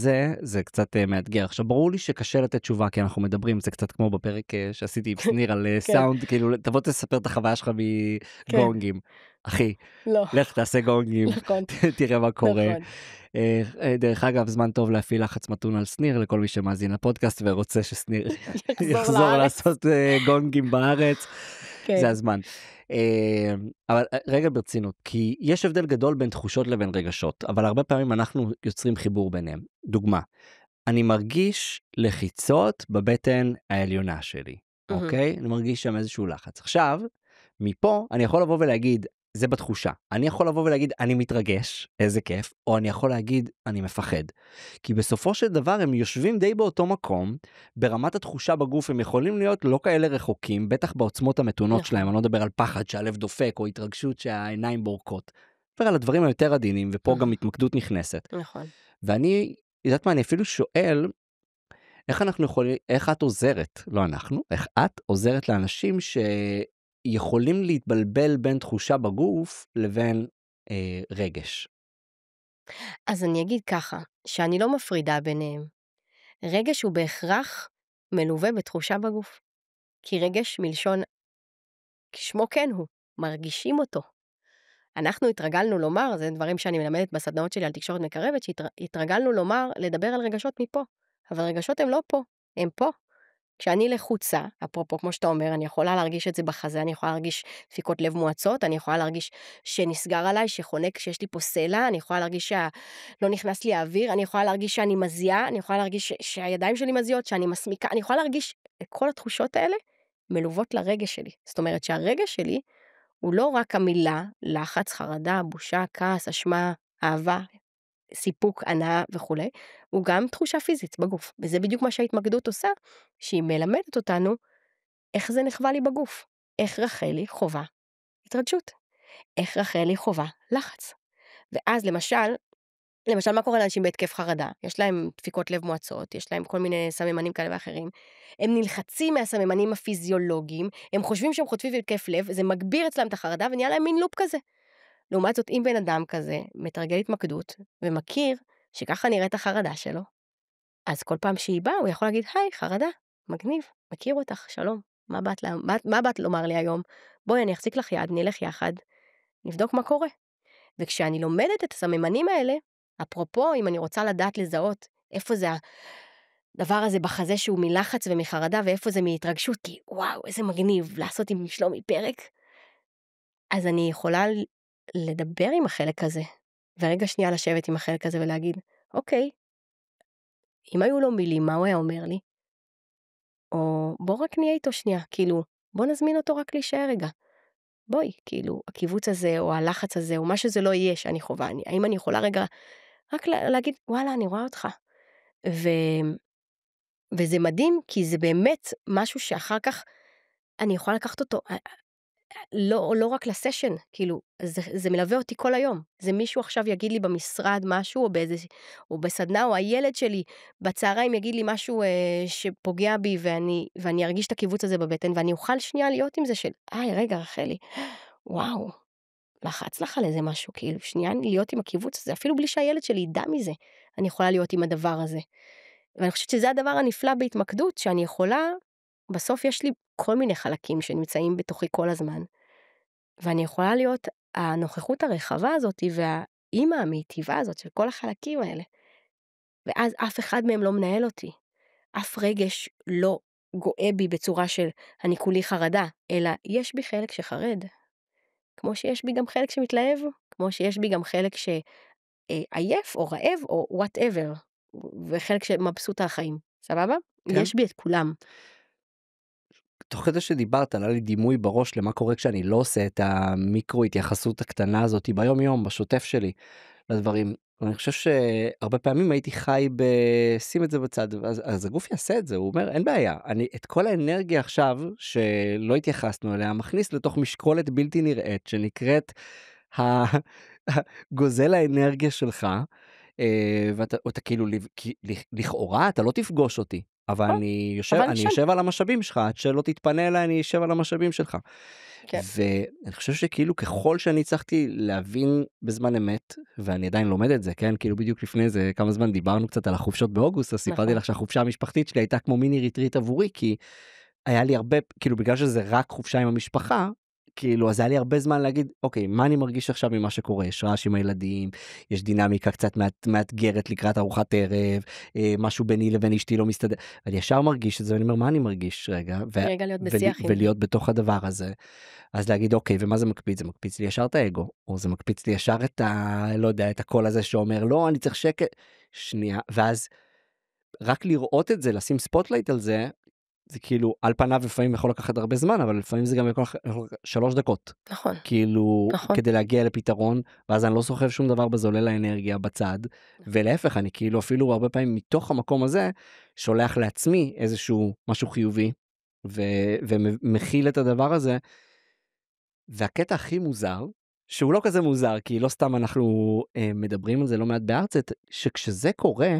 זה קצת מאתגר. עכשיו ברור לי שקשה לתת תשובה, כי אנחנו מדברים, זה קצת כמו בפרק שעשיתי עם שניר על סאונד, כאילו תבוא תספר את החוויה שלך מגונגים. אחי, לא. לך תעשה גונגים, נכון. תראה מה קורה. נכון. דרך אגב, זמן טוב להפעיל לחץ מתון על שניר, לכל מי שמאזין לפודקאסט ורוצה ששניר יחזור לעשות גונגים בארץ, זה הזמן. אבל רגע ברצינות, כי יש הבדל גדול בין תחושות לבין רגשות, אבל הרבה פעמים אנחנו יוצרים חיבור ביניהם. דוגמה, אני מרגיש לחיצות בבטן העליונה שלי, אוקיי? אני מרגיש שם איזשהו לחץ. עכשיו, מפה אני יכול לבוא ולהגיד, זה בתחושה. אני יכול לבוא ולהגיד, אני מתרגש, איזה כיף, או אני יכול להגיד, אני מפחד. כי בסופו של דבר הם יושבים די באותו מקום, ברמת התחושה בגוף הם יכולים להיות לא כאלה רחוקים, בטח בעוצמות המתונות שלהם, אני לא מדבר על פחד שהלב דופק, או התרגשות שהעיניים בורקות. מדבר על הדברים היותר עדינים, ופה גם התמקדות נכנסת. נכון. ואני, יודעת מה, אני אפילו שואל, איך אנחנו יכולים, איך את עוזרת, לא אנחנו, איך את עוזרת לאנשים שיכולים להתבלבל בין תחושה בגוף לבין רגש? אז אני אגיד ככה, שאני לא מפרידה ביניהם. רגש הוא בהכרח מלווה בתחושה בגוף. כי רגש מלשון, כשמו כן הוא, מרגישים אותו. אנחנו התרגלנו לומר, זה דברים שאני מלמדת בסדנאות שלי על תקשורת מקרבת, שהתרגלנו לומר, לדבר על רגשות מפה. אבל רגשות הם לא פה, הם פה. כשאני לחוצה, אפרופו, כמו שאתה אומר, אני יכולה להרגיש את זה בחזה, אני יכולה להרגיש דפיקות לב מואצות, אני יכולה להרגיש שנסגר עליי, שחונק, שיש לי פה סלע, אני יכולה להרגיש שלא נכנס לי האוויר, אני יכולה להרגיש שאני מזיעה, אני יכולה להרגיש שהידיים שלי מזיעות, שאני מסמיקה, אני יכולה להרגיש את כל התחושות האלה מלוות לרגש שלי. זאת אומרת שהרגש שלי הוא לא רק המילה, לחץ, חרדה, בושה, כעס, אשמה, אהבה, סיפוק, הנאה וכו', הוא גם תחושה פיזית בגוף. וזה בדיוק מה שההתמקדות עושה, שהיא מלמדת אותנו איך זה נחווה לי בגוף. איך רחלי חובה התרגשות. איך רחלי חובה לחץ. ואז למשל מה קורה לאנשים בהתקף חרדה? יש להם דפיקות לב מואצות, יש להם כל מיני סממנים כאלה ואחרים. הם נלחצים מהסממנים הפיזיולוגיים, הם חושבים שהם חוטפים התקף לב, זה מגביר אצלם את החרדה ונהיה להם מין לופ כזה. לעומת זאת, אם בן אדם כזה מתרגל התמקדות ומכיר שככה נראית החרדה שלו, אז כל פעם שהיא באה, הוא יכול להגיד, היי, חרדה, מגניב, מכיר אותך, שלום, מה באת לומר לי היום? בואי, אני אחזיק לך יד, נלך יחד, נבדוק מה קורה. וכשאני לומדת את הסממנים האלה, אפרופו, אם אני רוצה לדעת לזהות איפה זה הדבר הזה בחזה שהוא מלחץ ומחרדה, ואיפה זה מהתרגשות, כי וואו, איזה מגניב לעשות עם שלומי פרק, אז אני יכולה לדבר עם החלק הזה, ורגע שנייה לשבת עם החלק הזה ולהגיד, אוקיי, אם היו לו מילים, מה הוא היה אומר לי? או בוא רק נהיה איתו שנייה, כאילו, בוא נזמין אותו רק להישאר רגע. בואי, כאילו, הקיבוץ הזה, או הלחץ הזה, או מה שזה לא יהיה שאני חובה, האם אני יכולה רגע, רק להגיד, וואלה, אני רואה אותך. וזה מדהים, כי זה באמת משהו שאחר כך, אני יכולה לקחת אותו, לא רק לסשן, כאילו, זה מלווה אותי כל היום. זה מישהו עכשיו יגיד לי במשרד משהו, או בסדנה, או הילד שלי בצהריים יגיד לי משהו שפוגע בי, ואני ארגיש את הקיבוץ הזה בבטן, ואני אוכל שנייה להיות עם זה של, רגע, רחלי, וואו, לחץ לך על איזה משהו, כאילו, שנייה להיות עם הקיבוץ הזה, אפילו בלי שהילד שלי ידע מזה, אני יכולה להיות עם הדבר הזה. ואני חושבת שזה הדבר הנפלא בהתמקדות, שאני יכולה, בסוף יש לי כל מיני חלקים שנמצאים בתוכי כל הזמן, ואני יכולה להיות הנוכחות הרחבה הזאת, והאימא המיטיבה הזאת של כל החלקים האלה. ואז אף אחד מהם לא מנהל אותי. אף רגש לא גואה בי בצורה של אני כולי חרדה, אלא יש בי חלק שחרד, כמו שיש בי גם חלק שמתלהב, כמו שיש בי גם חלק שעייף או רעב או whatever, וחלק שמבסוט על החיים, סבבה? כן. יש בי את כולם. תוך כדי שדיברת, עלה לי דימוי בראש למה קורה כשאני לא עושה את המיקרו התייחסות הקטנה הזאת ביום יום, בשוטף שלי, לדברים. אני חושב שהרבה פעמים הייתי חי שים את זה בצד, אז הגוף יעשה את זה, הוא אומר, אין בעיה, אני את כל האנרגיה עכשיו, שלא התייחסנו אליה, מכניס לתוך משקולת בלתי נראית, שנקראת גוזל האנרגיה שלך, ואתה כאילו, לכאורה, אתה לא תפגוש אותי. אבל אני יושב על המשאבים שלך, עד שלא תתפנה אליי, אני יושב על המשאבים שלך. כן. ואני חושב שכאילו ככל שאני הצלחתי להבין בזמן אמת, ואני עדיין לומד את זה, כן? כאילו בדיוק לפני זה כמה זמן דיברנו קצת על החופשות באוגוסט, אז סיפרתי לך שהחופשה המשפחתית שלי הייתה כמו מיני ריטריט עבורי, כי היה לי הרבה, כאילו בגלל שזה רק חופשה עם המשפחה, כאילו אז היה לי הרבה זמן להגיד, אוקיי, מה אני מרגיש עכשיו ממה שקורה? יש רעש עם הילדים, יש דינמיקה קצת מאתגרת לקראת ארוחת ערב, משהו ביני לבין אשתי לא מסתדר, אני ישר מרגיש את זה, ואני אומר, מה אני מרגיש רגע? רגע להיות בשיח עם זה. ולהיות בתוך הדבר הזה, אז להגיד, אוקיי, ומה זה מקפיץ? זה מקפיץ לי ישר את האגו, או זה מקפיץ לי ישר את לא יודע, את הקול הזה שאומר, לא, אני צריך שקט, שנייה, ואז רק לראות את זה, לשים ספוטלייט על זה, זה כאילו, על פניו לפעמים יכול לקחת הרבה זמן, אבל לפעמים זה גם יכול 3 דקות. נכון. כאילו, נכון. כדי להגיע לפתרון, ואז אני לא סוחב שום דבר בזולל האנרגיה בצד, ולהפך, אני כאילו אפילו הרבה פעמים מתוך המקום הזה, שולח לעצמי איזשהו משהו חיובי, ומכיל את הדבר הזה, והקטע הכי מוזר, שהוא לא כזה מוזר, כי לא סתם אנחנו מדברים על זה לא מעט בארצת, שכשזה קורה,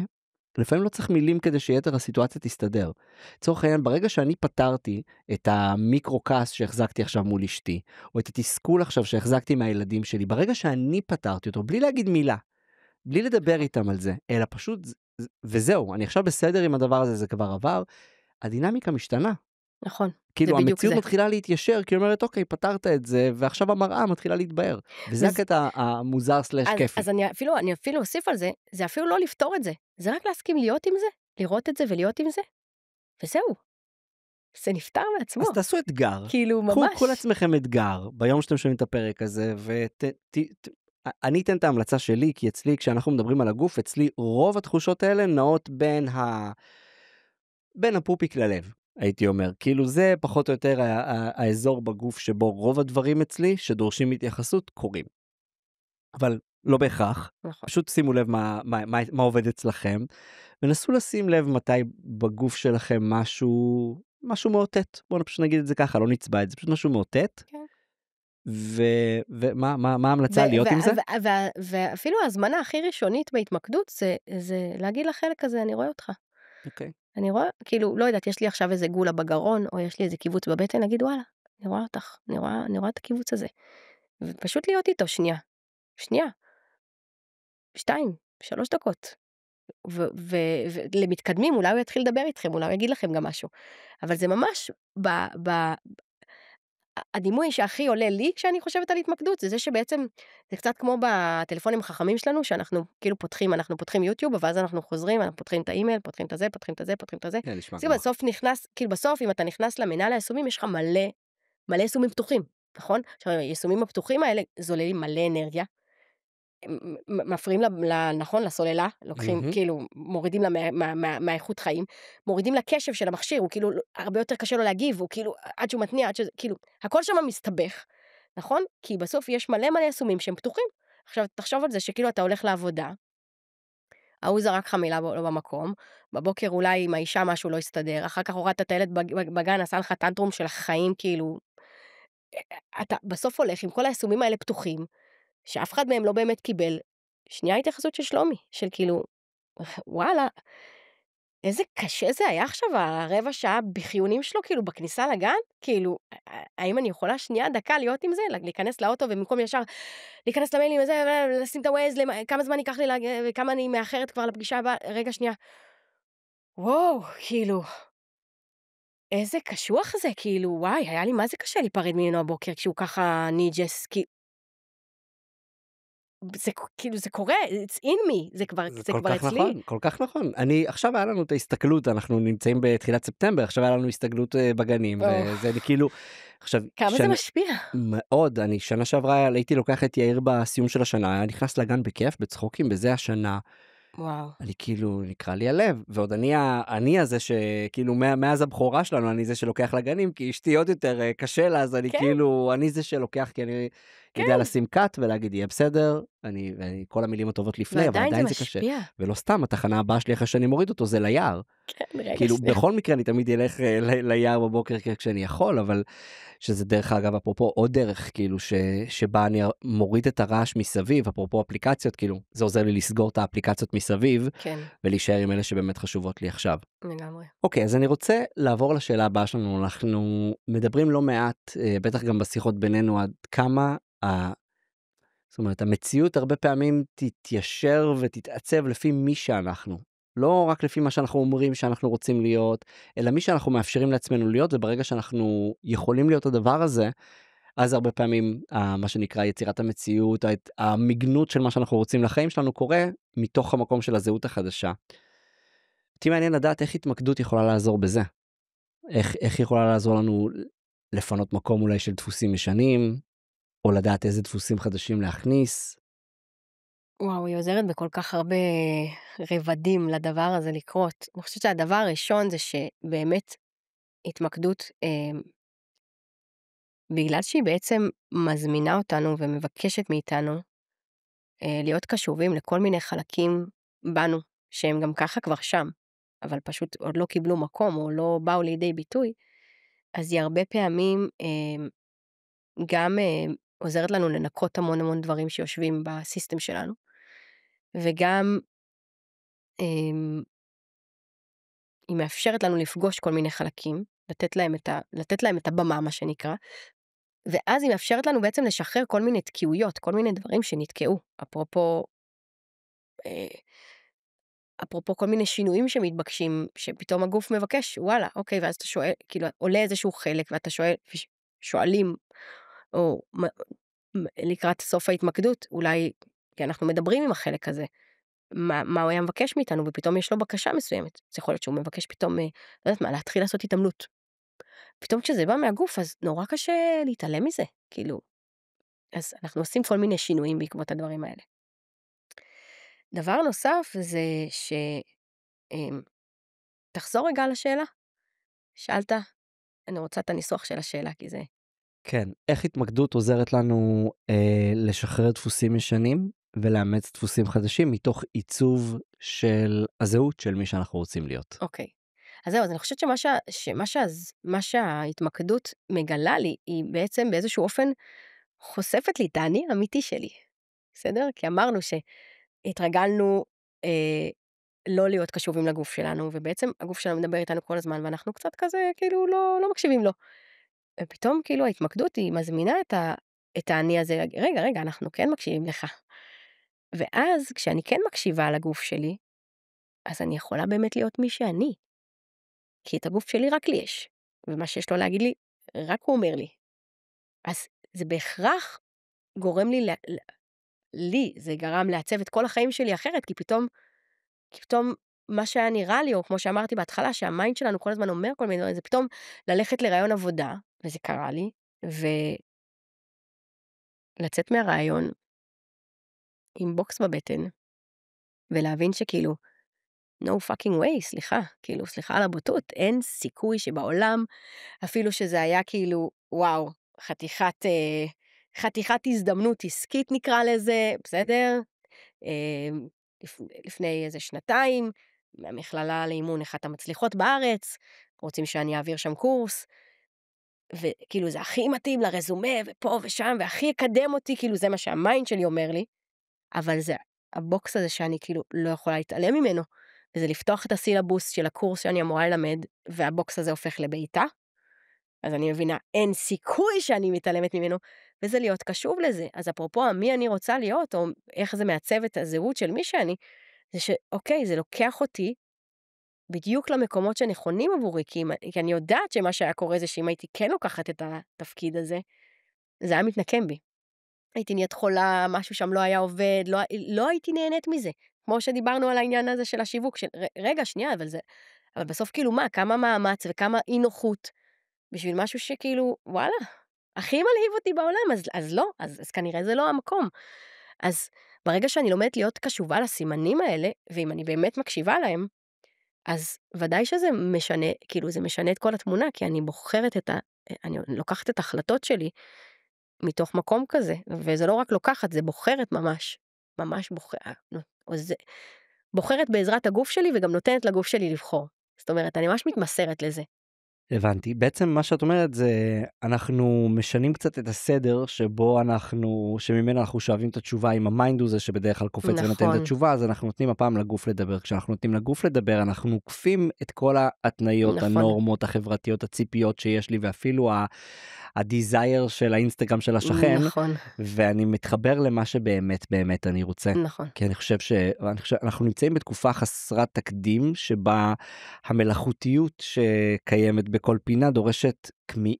לפעמים לא צריך מילים כדי שיתר הסיטואציה תסתדר. לצורך העניין, ברגע שאני פתרתי את המיקרו-כעס שהחזקתי עכשיו מול אשתי, או את התסכול עכשיו שהחזקתי מהילדים שלי, ברגע שאני פתרתי אותו, בלי להגיד מילה, בלי לדבר איתם על זה, אלא פשוט, וזהו, אני עכשיו בסדר עם הדבר הזה, זה כבר עבר, הדינמיקה משתנה. נכון, כאילו זה בדיוק המציאות זה. מתחילה להתיישר, כי היא אומרת, אוקיי, פתרת את זה, ועכשיו המראה מתחילה להתבהר. וזה הקטע המוזר סלש כיפי. אז אני אפילו אוסיף על זה, זה אפילו לא לפתור את זה, זה רק להסכים להיות עם זה, לראות את זה ולהיות עם זה, וזהו. זה נפתר מעצמו. אז תעשו אתגר. כאילו ממש. קחו לעצמכם אתגר, ביום שאתם שומעים את הפרק הזה, אני אתן את ההמלצה שלי, כי אצלי, כשאנחנו מדברים על הגוף, אצלי רוב התחושות האלה נעות בין הפופיק ללב. הייתי אומר, כאילו זה פחות או יותר האזור בגוף שבו רוב הדברים אצלי שדורשים התייחסות קורים. אבל לא בהכרח, נכון. פשוט שימו לב מה עובד אצלכם, ונסו לשים לב מתי בגוף שלכם משהו מאותת, בואו פשוט נגיד את זה ככה, לא נצבע את זה, פשוט משהו מאותת, כן. ומה ההמלצה להיות עם זה? ואפילו ההזמנה הכי ראשונית בהתמקדות, זה להגיד לחלק הזה, אני רואה אותך. אוקיי. אני רואה, כאילו, לא יודעת, יש לי עכשיו איזה גולה בגרון, או יש לי איזה קיבוץ בבטן, להגיד, וואלה, אני רואה אותך, אני רואה את הקיבוץ הזה. ופשוט להיות איתו שנייה, 2, 3 דקות. ולמתקדמים, אולי הוא יתחיל לדבר איתכם, אולי הוא יגיד לכם גם משהו. אבל זה ממש, הדימוי שהכי עולה לי כשאני חושבת על התמקדות, זה שבעצם, זה קצת כמו בטלפונים החכמים שלנו, שאנחנו כאילו אנחנו פותחים יוטיוב, ואז אנחנו חוזרים, אנחנו פותחים את האימייל, פותחים את זה, פותחים את זה, פותחים את זה. בסוף נכנס, כאילו בסוף, אם אתה נכנס למנהל היישומים, יש לך מלא יישומים פתוחים, נכון? עכשיו, היישומים הפתוחים האלה זוללים מלא אנרגיה, מפריעים נכון, לסוללה, לוקחים, כאילו, מורידים לה מהאיכות חיים, מורידים לקשב של המכשיר, הוא כאילו, הרבה יותר קשה לו להגיב, הוא כאילו, עד שהוא מתניע, כאילו, הכל שם מסתבך, נכון? כי בסוף יש מלא יישומים שהם פתוחים. עכשיו, תחשוב על זה שכאילו אתה הולך לעבודה, ההוא זרק לך מילה לא במקום, בבוקר אולי עם האישה משהו לא יסתדר, אחר כך הורדת את הילד בגן, עשה לך טנטרום של החיים, כאילו, אתה בסוף הולך עם כל היישומים האלה פתוחים, שאף אחד מהם לא באמת קיבל, שנייה התייחסות של שלומי, של כאילו, וואלה, איזה קשה זה היה עכשיו, הרבע שעה בחיונים שלו, כאילו, בכניסה לגן, כאילו, האם אני יכולה שנייה, דקה להיות עם זה, להיכנס לאוטו, ומקום ישר, להיכנס למיילים וזה, לשים את הווייז, כמה זמן ייקח לי, וכמה אני מאחרת כבר לפגישה הבאה, רגע שנייה, וואו, כאילו, איזה קשוח זה, כאילו, וואי, היה לי מה זה קשה להיפרד ממנו הבוקר, כשהוא ככה ניג'ס, זה כאילו, זה קורה, it's in me, זה כבר אצלי. נכון, כל כך נכון. עכשיו היה לנו את ההסתכלות, אנחנו נמצאים בתחילת ספטמבר, עכשיו היה לנו הסתגלות בגנים, וזה אני כאילו, עכשיו, כמה זה משפיע? מאוד, אני שנה שעברה הייתי לוקח את יאיר בסיום של השנה, היה נכנס לגן בכיף, בצחוקים, בזה השנה, וואו. אני כאילו, נקרא לי הלב, ועוד אני הזה שכאילו, מאז הבכורה שלנו, אני זה שלוקח לגנים, כי אשתי עוד יותר קשה לה, אז אני כאילו, אני זה שלוקח, כי אני יודע לשים קאט ולהגיד, יהיה בסדר, כל המילים הטובות לפני, אבל עדיין זה קשה. ולא סתם, התחנה הבאה שלי אחרי שאני מוריד אותו, זה ליער. כאילו, בכל מקרה אני תמיד אלך ליער בבוקר כשאני יכול, אבל שזה דרך אגב, אפרופו עוד דרך, כאילו, שבה אני מוריד את הרעש מסביב, אפרופו אפליקציות, כאילו, זה עוזר לי לסגור את האפליקציות מסביב, ולהישאר עם אלה שבאמת חשובות לי עכשיו. לגמרי. אוקיי, אז אני רוצה לעבור לשאלה הבאה שלנו, אנחנו מדברים לא מעט, בטח גם בשיחות בינינו, עד כמה, זאת אומרת, המציאות הרבה פעמים תתיישר ותתעצב לפי מי שאנחנו. לא רק לפי מה שאנחנו אומרים שאנחנו רוצים להיות, אלא מי שאנחנו מאפשרים לעצמנו להיות, וברגע שאנחנו יכולים להיות הדבר הזה, אז הרבה פעמים, מה שנקרא יצירת המציאות, המגנות של מה שאנחנו רוצים לחיים שלנו קורה, מתוך המקום של הזהות החדשה. אותי מעניין לדעת איך התמקדות יכולה לעזור בזה. איך יכולה לעזור לנו לפנות מקום אולי של דפוסים ישנים, או לדעת איזה דפוסים חדשים להכניס. וואו, היא עוזרת בכל כך הרבה רבדים לדבר הזה לקרות. אני חושבת שהדבר הראשון זה שבאמת התמקדות, בגלל שהיא בעצם מזמינה אותנו ומבקשת מאיתנו להיות קשובים לכל מיני חלקים בנו, שהם גם ככה כבר שם, אבל פשוט עוד לא קיבלו מקום או לא באו לידי ביטוי, אז היא הרבה פעמים גם עוזרת לנו לנקות המון המון דברים שיושבים בסיסטם שלנו, וגם היא מאפשרת לנו לפגוש כל מיני חלקים, לתת להם את הבמה, מה שנקרא, ואז היא מאפשרת לנו בעצם לשחרר כל מיני תקיעויות, כל מיני דברים שנתקעו, אפרופו כל מיני שינויים שמתבקשים, שפתאום הגוף מבקש, וואלה, אוקיי, ואז אתה שואל, כאילו עולה איזשהו חלק, ואתה שואלים, או לקראת סוף ההתמקדות, אולי, כי אנחנו מדברים עם החלק הזה, מה הוא היה מבקש מאיתנו, ופתאום יש לו בקשה מסוימת. זה יכול להיות שהוא מבקש פתאום, לא יודעת מה, להתחיל לעשות התעמלות. פתאום כשזה בא מהגוף, אז נורא קשה להתעלם מזה, כאילו. אז אנחנו עושים כל מיני שינויים בעקבות הדברים האלה. דבר נוסף זה תחזור רגע לשאלה. שאלת, אני רוצה את הניסוח של השאלה, כי זה... כן, איך התמקדות עוזרת לנו לשחרר דפוסים ישנים, ולאמץ דפוסים חדשים מתוך עיצוב של הזהות של מי שאנחנו רוצים להיות. אוקיי. אז זהו, אז אני חושבת שמה שההתמקדות מגלה לי, היא בעצם באיזשהו אופן חושפת לי את האני האמיתי שלי. בסדר? כי אמרנו שהתרגלנו לא להיות קשובים לגוף שלנו, ובעצם הגוף שלנו מדבר איתנו כל הזמן, ואנחנו קצת כזה כאילו לא מקשיבים לו. ופתאום כאילו ההתמקדות היא מזמינה את האני הזה, רגע, אנחנו כן מקשיבים לך. ואז כשאני כן מקשיבה על הגוף שלי, אז אני יכולה באמת להיות מי שאני. כי את הגוף שלי רק לי יש, ומה שיש לו להגיד לי, רק הוא אומר לי. אז זה בהכרח גורם לי זה גרם לעצב את כל החיים שלי אחרת, כי פתאום מה שהיה נראה לי, או כמו שאמרתי בהתחלה, שהמיינד שלנו כל הזמן אומר כל מיני דברים, זה פתאום ללכת לרעיון עבודה, וזה קרה לי, ולצאת מהרעיון עם בוקס בבטן, ולהבין שכאילו, no fucking way, סליחה על הבוטות, אין סיכוי שבעולם, אפילו שזה היה כאילו, וואו, חתיכת הזדמנות עסקית נקרא לזה, בסדר? לפני איזה שנתיים, מהמכללה לאימון אחת המצליחות בארץ, רוצים שאני אעביר שם קורס, וכאילו זה הכי מתאים לרזומה, ופה ושם, והכי יקדם אותי, כאילו זה מה שהמיינד שלי אומר לי, אבל זה הבוקס הזה שאני כאילו לא יכולה להתעלם ממנו, וזה לפתוח את הסילבוס של הקורס שאני אמורה ללמד, והבוקס הזה הופך לביתה, אז אני מבינה, אין סיכוי שאני מתעלמת ממנו, וזה להיות קשוב לזה. אז אפרופו, מי אני רוצה להיות, או איך זה מעצב את הזהות של מי שאני, זה שאוקיי, זה לוקח אותי בדיוק למקומות שנכונים עבורי, כי אני יודעת שמה שהיה קורה זה שאם הייתי כן לוקחת את התפקיד הזה, זה היה מתנקם בי. הייתי נהיית חולה, משהו שם לא היה עובד, לא הייתי נהנית מזה. כמו שדיברנו על העניין הזה של השיווק, של רגע, שנייה, אבל בסוף כאילו מה, כמה מאמץ וכמה אי נוחות, בשביל משהו שכאילו, וואלה, הכי מלהיב אותי בעולם, אז לא, אז כנראה זה לא המקום. אז ברגע שאני לומדת להיות קשובה לסימנים האלה, ואם אני באמת מקשיבה להם, אז ודאי שזה משנה, כאילו זה משנה את כל התמונה, כי אני בוחרת אני לוקחת את ההחלטות שלי, מתוך מקום כזה, וזה לא רק לוקחת, זה בוחרת ממש, ממש בוחרת בעזרת הגוף שלי, וגם נותנת לגוף שלי לבחור. זאת אומרת, אני ממש מתמסרת לזה. הבנתי. בעצם מה שאת אומרת זה, אנחנו משנים קצת את הסדר שממנו אנחנו שואבים את התשובה, אם המיינד הוא זה שבדרך כלל קופץ ונותן את נכון, התשובה, אז אנחנו נותנים הפעם לגוף לדבר. כשאנחנו נותנים לגוף לדבר, אנחנו נוקפים את כל ההתניות, נכון, הנורמות החברתיות, הציפיות שיש לי, ואפילו הדיזייר של האינסטגרם של השכן, נכון, ואני מתחבר למה שבאמת באמת אני רוצה. נכון, כי אני חושב שאנחנו נמצאים בתקופה חסרת תקדים, שבה המלאכותיות שקיימת בכל פינה דורשת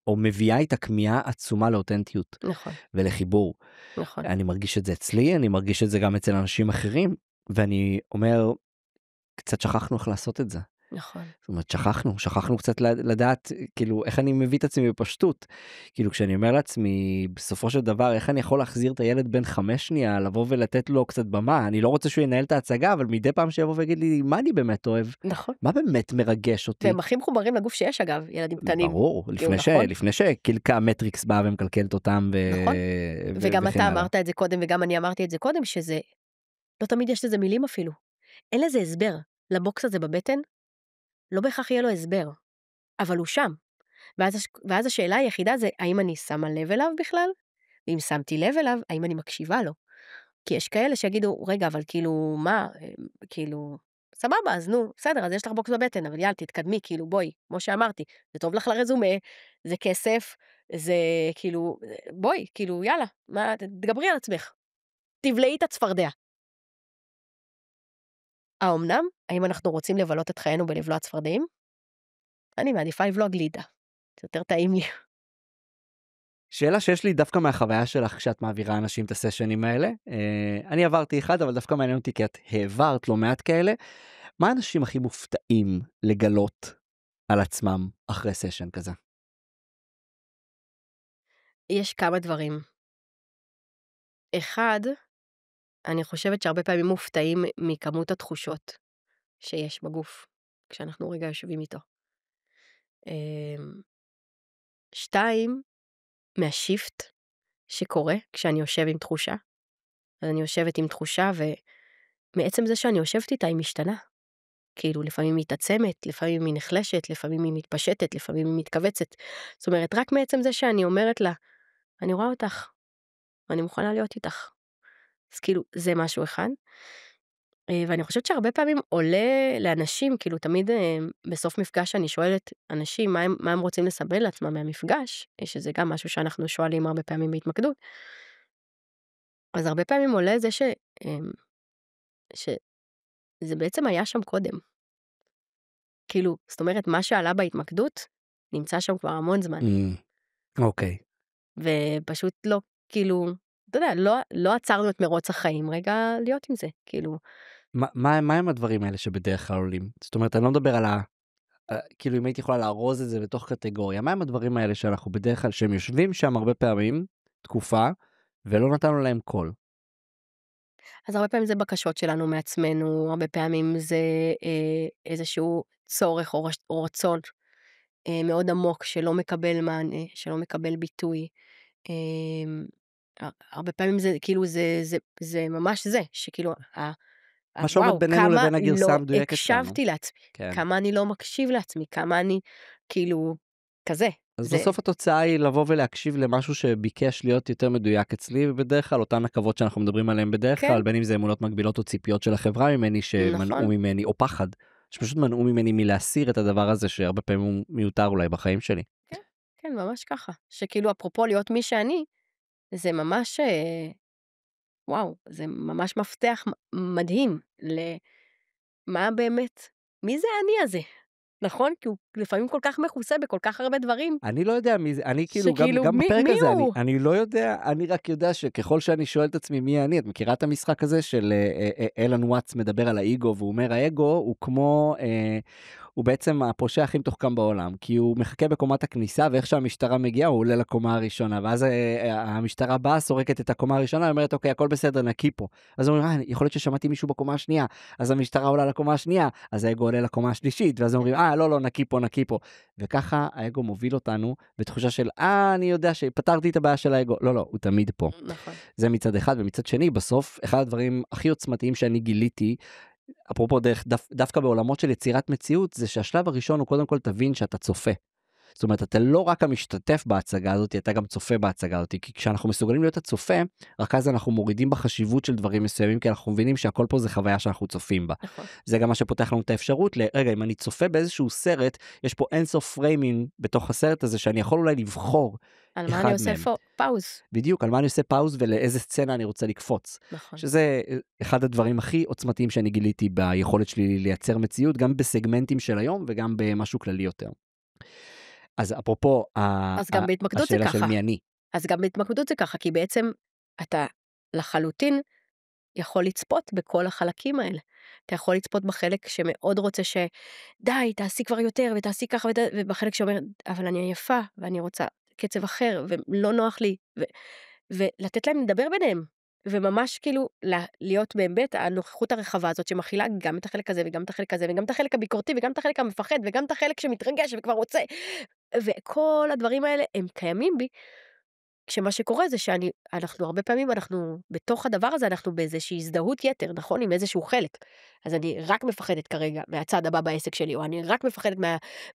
או מביאה איתה כמיהה עצומה לאותנטיות נכון, ולחיבור. נכון, אני מרגיש את זה אצלי, אני מרגיש את זה גם אצל אנשים אחרים, ואני אומר, קצת שכחנו איך לעשות את זה. נכון. זאת אומרת, שכחנו קצת לדעת, כאילו, איך אני מביא את עצמי בפשטות. כאילו, כשאני אומר לעצמי, בסופו של דבר, איך אני יכול להחזיר את הילד בן 5 שנייה, לבוא ולתת לו קצת במה, אני לא רוצה שהוא ינהל את ההצגה, אבל מדי פעם שיבוא ויגיד לי, מה אני באמת אוהב? נכון. מה באמת מרגש אותי? והם הכי מחוברים לגוף שיש אגב, ילדים קטנים. ברור, כאילו, נכון? לפני שקילקה מטריקס באה ומקלקלת אותם נכון. וגם וכן אתה הלאה. אמרת את זה קודם, וגם אני אמרתי את זה קודם, שזה, לא תמיד יש לזה מילים אפילו. אין לזה הסבר. לבוקס הזה בבטן, לא בהכרח יהיה לו הסבר, אבל הוא שם. ואז השאלה היחידה זה, האם אני שמה לב אליו בכלל? ואם שמתי לב אליו, האם אני מקשיבה לו? כי יש כאלה שיגידו, רגע, אבל כאילו, מה? כאילו, סבבה, אז נו, בסדר, אז יש לך בוקס בבטן, אבל יאללה, תתקדמי, כאילו, בואי, כמו שאמרתי, זה טוב לך לרזומה, זה כסף, זה כאילו, בואי, כאילו, יאללה, מה, תדברי על עצמך. תבלעי את הצפרדע. האמנם? האם אנחנו רוצים לבלות את חיינו בלבלוע צפרדעים? אני מעדיפה לבלוע גלידה. זה יותר טעים לי. שאלה שיש לי דווקא מהחוויה שלך כשאת מעבירה אנשים את הסשנים האלה. אני עברתי אחד, אבל דווקא מעניין אותי כי את העברת לא מעט כאלה. מה האנשים הכי מופתעים לגלות על עצמם אחרי סשן כזה? יש כמה דברים. אחד, אני חושבת שהרבה פעמים מופתעים מכמות התחושות שיש בגוף, כשאנחנו רגע יושבים איתו. שתיים, מהשיפט שקורה כשאני יושב עם תחושה. אז אני יושבת עם תחושה, ומעצם זה שאני יושבת איתה היא משתנה. כאילו, לפעמים היא מתעצמת, לפעמים היא נחלשת, לפעמים היא מתפשטת, לפעמים היא מתכווצת. זאת אומרת, רק מעצם זה שאני אומרת לה, אני רואה אותך, ואני מוכנה להיות איתך. אז כאילו, זה משהו אחד. ואני חושבת שהרבה פעמים עולה לאנשים, כאילו תמיד בסוף מפגש אני שואלת אנשים מה הם רוצים לסבל לעצמם מהמפגש, שזה גם משהו שאנחנו שואלים הרבה פעמים בהתמקדות. אז הרבה פעמים עולה זה שזה בעצם היה שם קודם. כאילו, זאת אומרת, מה שעלה בהתמקדות, נמצא שם כבר המון זמן. אוקיי. ופשוט לא, כאילו, אתה יודע, לא עצרנו את מרוץ החיים, רגע להיות עם זה, כאילו. מה הם הדברים האלה שבדרך כלל עולים? זאת אומרת, אני לא מדבר על כאילו אם הייתי יכולה לארוז את זה בתוך קטגוריה, מה הם הדברים האלה שאנחנו בדרך כלל, שהם יושבים שם הרבה פעמים, תקופה, ולא נתנו להם קול? אז הרבה פעמים זה בקשות שלנו מעצמנו, הרבה פעמים זה איזשהו צורך או רצון מאוד עמוק שלא מקבל מענה, שלא מקבל ביטוי. הרבה פעמים זה כאילו זה ממש זה, שכאילו, מה שעומד וואו, בינינו כמה לבין הגרסה לא המדויקת שלנו. הקשבתי לעצמי, כן. כמה אני לא מקשיב לעצמי, כמה אני כאילו כזה. אז זה, בסוף התוצאה היא לבוא ולהקשיב למשהו שביקש להיות יותר מדויק אצלי, ובדרך כלל אותן עכבות שאנחנו מדברים עליהן בדרך כן, כלל, בין אם זה אמונות מגבילות או ציפיות של החברה ממני, שמנעו נכון, ממני, או פחד, שפשוט מנעו ממני מלהסיר את הדבר הזה, שהרבה פעמים הוא מיותר אולי בחיים שלי. כן, כן, ממש ככה, שכאילו אפרופו להיות מי שאני, זה ממש וואו, זה ממש מפתח מדהים למה באמת, מי זה אני הזה, נכון? כי הוא לפעמים כל כך מכוסה בכל כך הרבה דברים, אני לא יודע מי זה, אני כאילו, שכאילו, גם בפרק מי הזה, הוא? אני לא יודע, אני רק יודע שככל שאני שואל את עצמי מי אני, את מכירה את המשחק הזה של אלן וואטס מדבר על האגו, והוא אומר, האגו הוא כמו, הוא בעצם הפושע הכי מתוחכם בעולם, כי הוא מחכה בקומת הכניסה, ואיך שהמשטרה מגיעה, הוא עולה לקומה הראשונה, ואז המשטרה באה, סורקת את הקומה הראשונה, ואומרת, אוקיי, הכל בסדר, נקי פה. אז הוא אומר, יכול להיות ששמעתי מישהו בקומה השנייה, אז המשטרה עולה לקומה השנייה, אז האגו עולה לקומה השלישית, ואז אומרים, לא, נקי פה, נקי פה. וככה האגו מוביל אותנו בתחושה של, אני יודע שפתרתי את הבעיה של האגו. לא, הוא תמיד פה. נכון. זה מצד אחד, ומצד שני, בסוף, אחד הדברים הכי עוצמתיים שאני גיליתי, אפרופו דווקא בעולמות של יצירת מציאות, זה שהשלב הראשון הוא קודם כל תבין שאתה צופה. זאת אומרת, אתה לא רק המשתתף בהצגה הזאת, אתה גם צופה בהצגה הזאת, כי כשאנחנו מסוגלים להיות הצופה, רק אז אנחנו מורידים בחשיבות של דברים מסוימים, כי אנחנו מבינים שהכל פה זה חוויה שאנחנו צופים בה. נכון. זה גם מה שפותח לנו את האפשרות רגע, אם אני צופה באיזשהו סרט, יש פה אינסוף פריימינג בתוך הסרט הזה, שאני יכול אולי לבחור על אחד מה אני עושה מהם. פאוז. בדיוק, על מה אני עושה פאוז ולאיזה סצנה אני רוצה לקפוץ. נכון. שזה אחד הדברים הכי עוצמתיים שאני גיליתי ביכולת שלי לייצר מציאות, גם בסגמנטים של היום וגם במשהו כללי יותר. אז אפרופו, אז גם בהתמקדות זה השאלה ככה. של מי אני. אז גם בהתמקדות זה ככה, כי בעצם אתה לחלוטין יכול לצפות בכל החלקים האלה. אתה יכול לצפות בחלק שמאוד רוצה די, תעשי כבר יותר, ותעשי ככה, ובחלק שאומר, אבל אני עייפה, ואני רוצה קצב אחר, ולא נוח לי, ולתת להם לדבר ביניהם, וממש כאילו להיות באמת הנוכחות הרחבה הזאת, שמכילה גם את החלק הזה, וגם את החלק הזה, וגם את החלק הביקורתי, וגם את החלק המפחד, וגם את החלק שמתרגש וכבר רוצה, וכל הדברים האלה הם קיימים בי, כשמה שקורה זה שאנחנו הרבה פעמים, אנחנו בתוך הדבר הזה, אנחנו באיזושהי הזדהות יתר, נכון? עם איזשהו חלק. אז אני רק מפחדת כרגע מהצעד הבא בעסק שלי, או אני רק מפחדת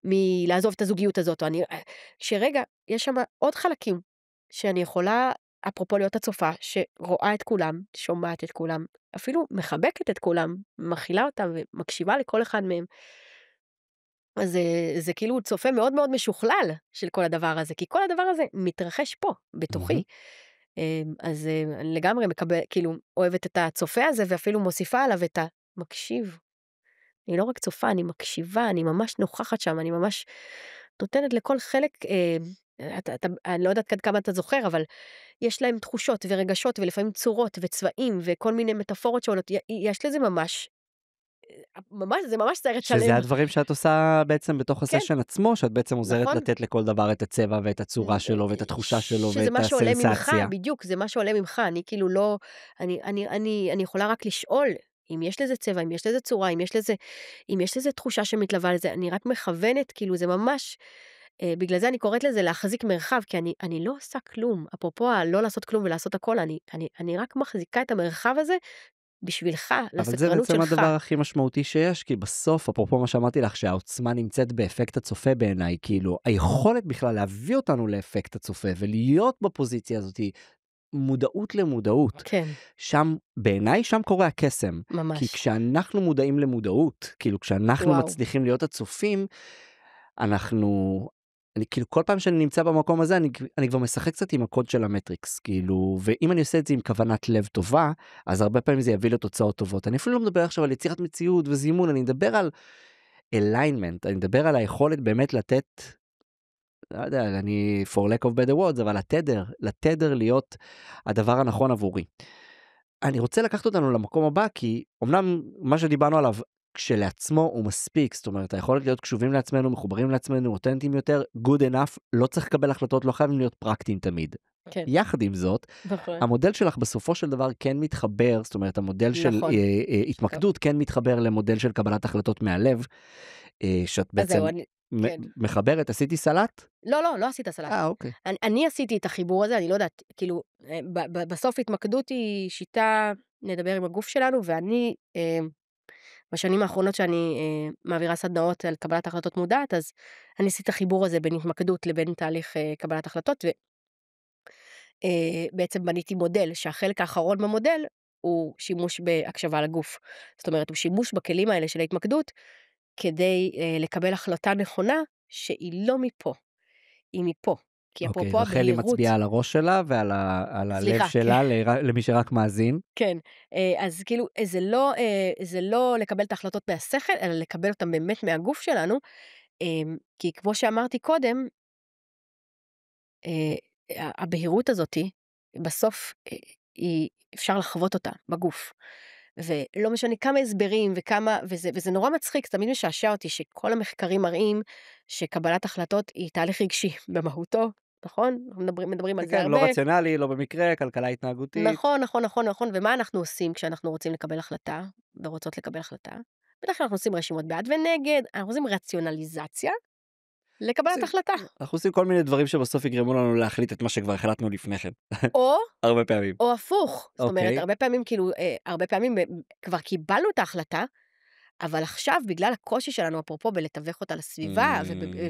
מלעזוב את הזוגיות הזאת, או שרגע, יש שם עוד חלקים שאני יכולה, אפרופו להיות הצופה, שרואה את כולם, שומעת את כולם, אפילו מחבקת את כולם, מכילה אותם ומקשיבה לכל אחד מהם. אז זה כאילו צופה מאוד מאוד משוכלל של כל הדבר הזה, כי כל הדבר הזה מתרחש פה, בתוכי. אז אני לגמרי כאילו אוהבת את הצופה הזה, ואפילו מוסיפה עליו את המקשיב. אני לא רק צופה, אני מקשיבה, אני ממש נוכחת שם, אני ממש נותנת לכל חלק, אני לא יודעת כמה אתה זוכר, אבל יש להם תחושות ורגשות, ולפעמים צורות וצבעים, וכל מיני מטאפורות שעולות, יש לזה זה ממש סרט שלם. שזה הדברים שאת עושה בעצם בתוך הסשן עצמו, שאת בעצם עוזרת לתת לכל דבר את הצבע ואת הצורה שלו ואת התחושה שלו ואת הסנסציה. שזה מה שעולה ממך, בדיוק, זה מה שעולה ממך, אני כאילו לא, אני יכולה רק לשאול אם יש לזה צבע, אם יש לזה צורה, אם יש לזה תחושה שמתלווה לזה, אני רק מכוונת, כאילו זה ממש, בגלל זה אני קוראת לזה להחזיק מרחב, כי אני לא עושה כלום, אפרופו לא לעשות כלום ולעשות הכל, אני רק מחזיקה את המרחב הזה, בשבילך, לסקרנות שלך. אבל זה בעצם הדבר הכי משמעותי שיש, כי בסוף, אפרופו מה שאמרתי לך, שהעוצמה נמצאת באפקט הצופה בעיניי, כאילו, היכולת בכלל להביא אותנו לאפקט הצופה, ולהיות בפוזיציה הזאת, מודעות למודעות. כן. שם, בעיניי, שם קורה הקסם. ממש. כי כשאנחנו מודעים למודעות, כאילו, כשאנחנו מצליחים להיות הצופים, כאילו כל פעם שאני נמצא במקום הזה, אני כבר משחק קצת עם הקוד של המטריקס, כאילו, ואם אני עושה את זה עם כוונת לב טובה, אז הרבה פעמים זה יביא לתוצאות טובות. אני אפילו לא מדבר עכשיו על יצירת מציאות וזימון, אני מדבר על alignment, אני מדבר על היכולת באמת לתת, לא יודע, אני for lack of better words, אבל לתדר להיות הדבר הנכון עבורי. אני רוצה לקחת אותנו למקום הבא, כי אמנם מה שדיברנו עליו, כשלעצמו הוא מספיק, זאת אומרת, היכולת להיות קשובים לעצמנו, מחוברים לעצמנו, אותנטיים יותר, good enough, לא צריך לקבל החלטות, לא חייבים להיות פרקטיים תמיד. כן. יחד עם זאת, המודל שלך בסופו של דבר כן מתחבר, זאת אומרת, המודל של התמקדות כן מתחבר למודל של קבלת החלטות מהלב, שאת בעצם מחברת, עשיתי סלט? לא עשית סלט. אוקיי. אני עשיתי את החיבור הזה, אני לא יודעת, כאילו, בסוף התמקדות היא שיטה, נדבר עם הגוף שלנו, ואני, בשנים האחרונות שאני מעבירה סדנאות על קבלת החלטות מודעת, אז אני עשיתי את החיבור הזה בין התמקדות לבין תהליך קבלת החלטות, ובעצם בניתי מודל, שהחלק האחרון במודל הוא שימוש בהקשבה לגוף. זאת אומרת, הוא שימוש בכלים האלה של ההתמקדות, כדי לקבל החלטה נכונה, שהיא לא מפה, היא מפה. כי אפרופו הבהירות... רחלי מצביעה על הראש שלה ועל הלב שלה, למי שרק מאזין. כן, אז כאילו, זה לא לקבל את ההחלטות מהשכל, אלא לקבל אותם באמת מהגוף שלנו, כי כמו שאמרתי קודם, הבהירות הזאת, בסוף אפשר לחוות אותה בגוף. ולא משנה כמה הסברים וזה נורא מצחיק, תמיד משעשע אותי שכל המחקרים מראים שקבלת החלטות היא תהליך רגשי במהותו, נכון? אנחנו מדברים על זה כן, הרבה. לא רציונלי, לא במקרה, כלכלה התנהגותית. נכון, נכון, נכון, נכון. ומה אנחנו עושים כשאנחנו רוצים לקבל החלטה, ורוצות לקבל החלטה? בדרך כלל אנחנו עושים רשימות בעד ונגד, אנחנו עושים רציונליזציה לקבלת עושים- החלטה. אנחנו עושים כל מיני דברים שבסוף יגרמו לנו להחליט את מה שכבר החלטנו לפני כן. או הרבה פעמים. או הפוך, זאת אומרת, אוקיי. הרבה פעמים כאילו, הרבה פעמים כבר קיבלנו את ההחלטה, אבל עכשיו בגלל הקושי שלנו, אפרופו בלתווך אותה לסביבה,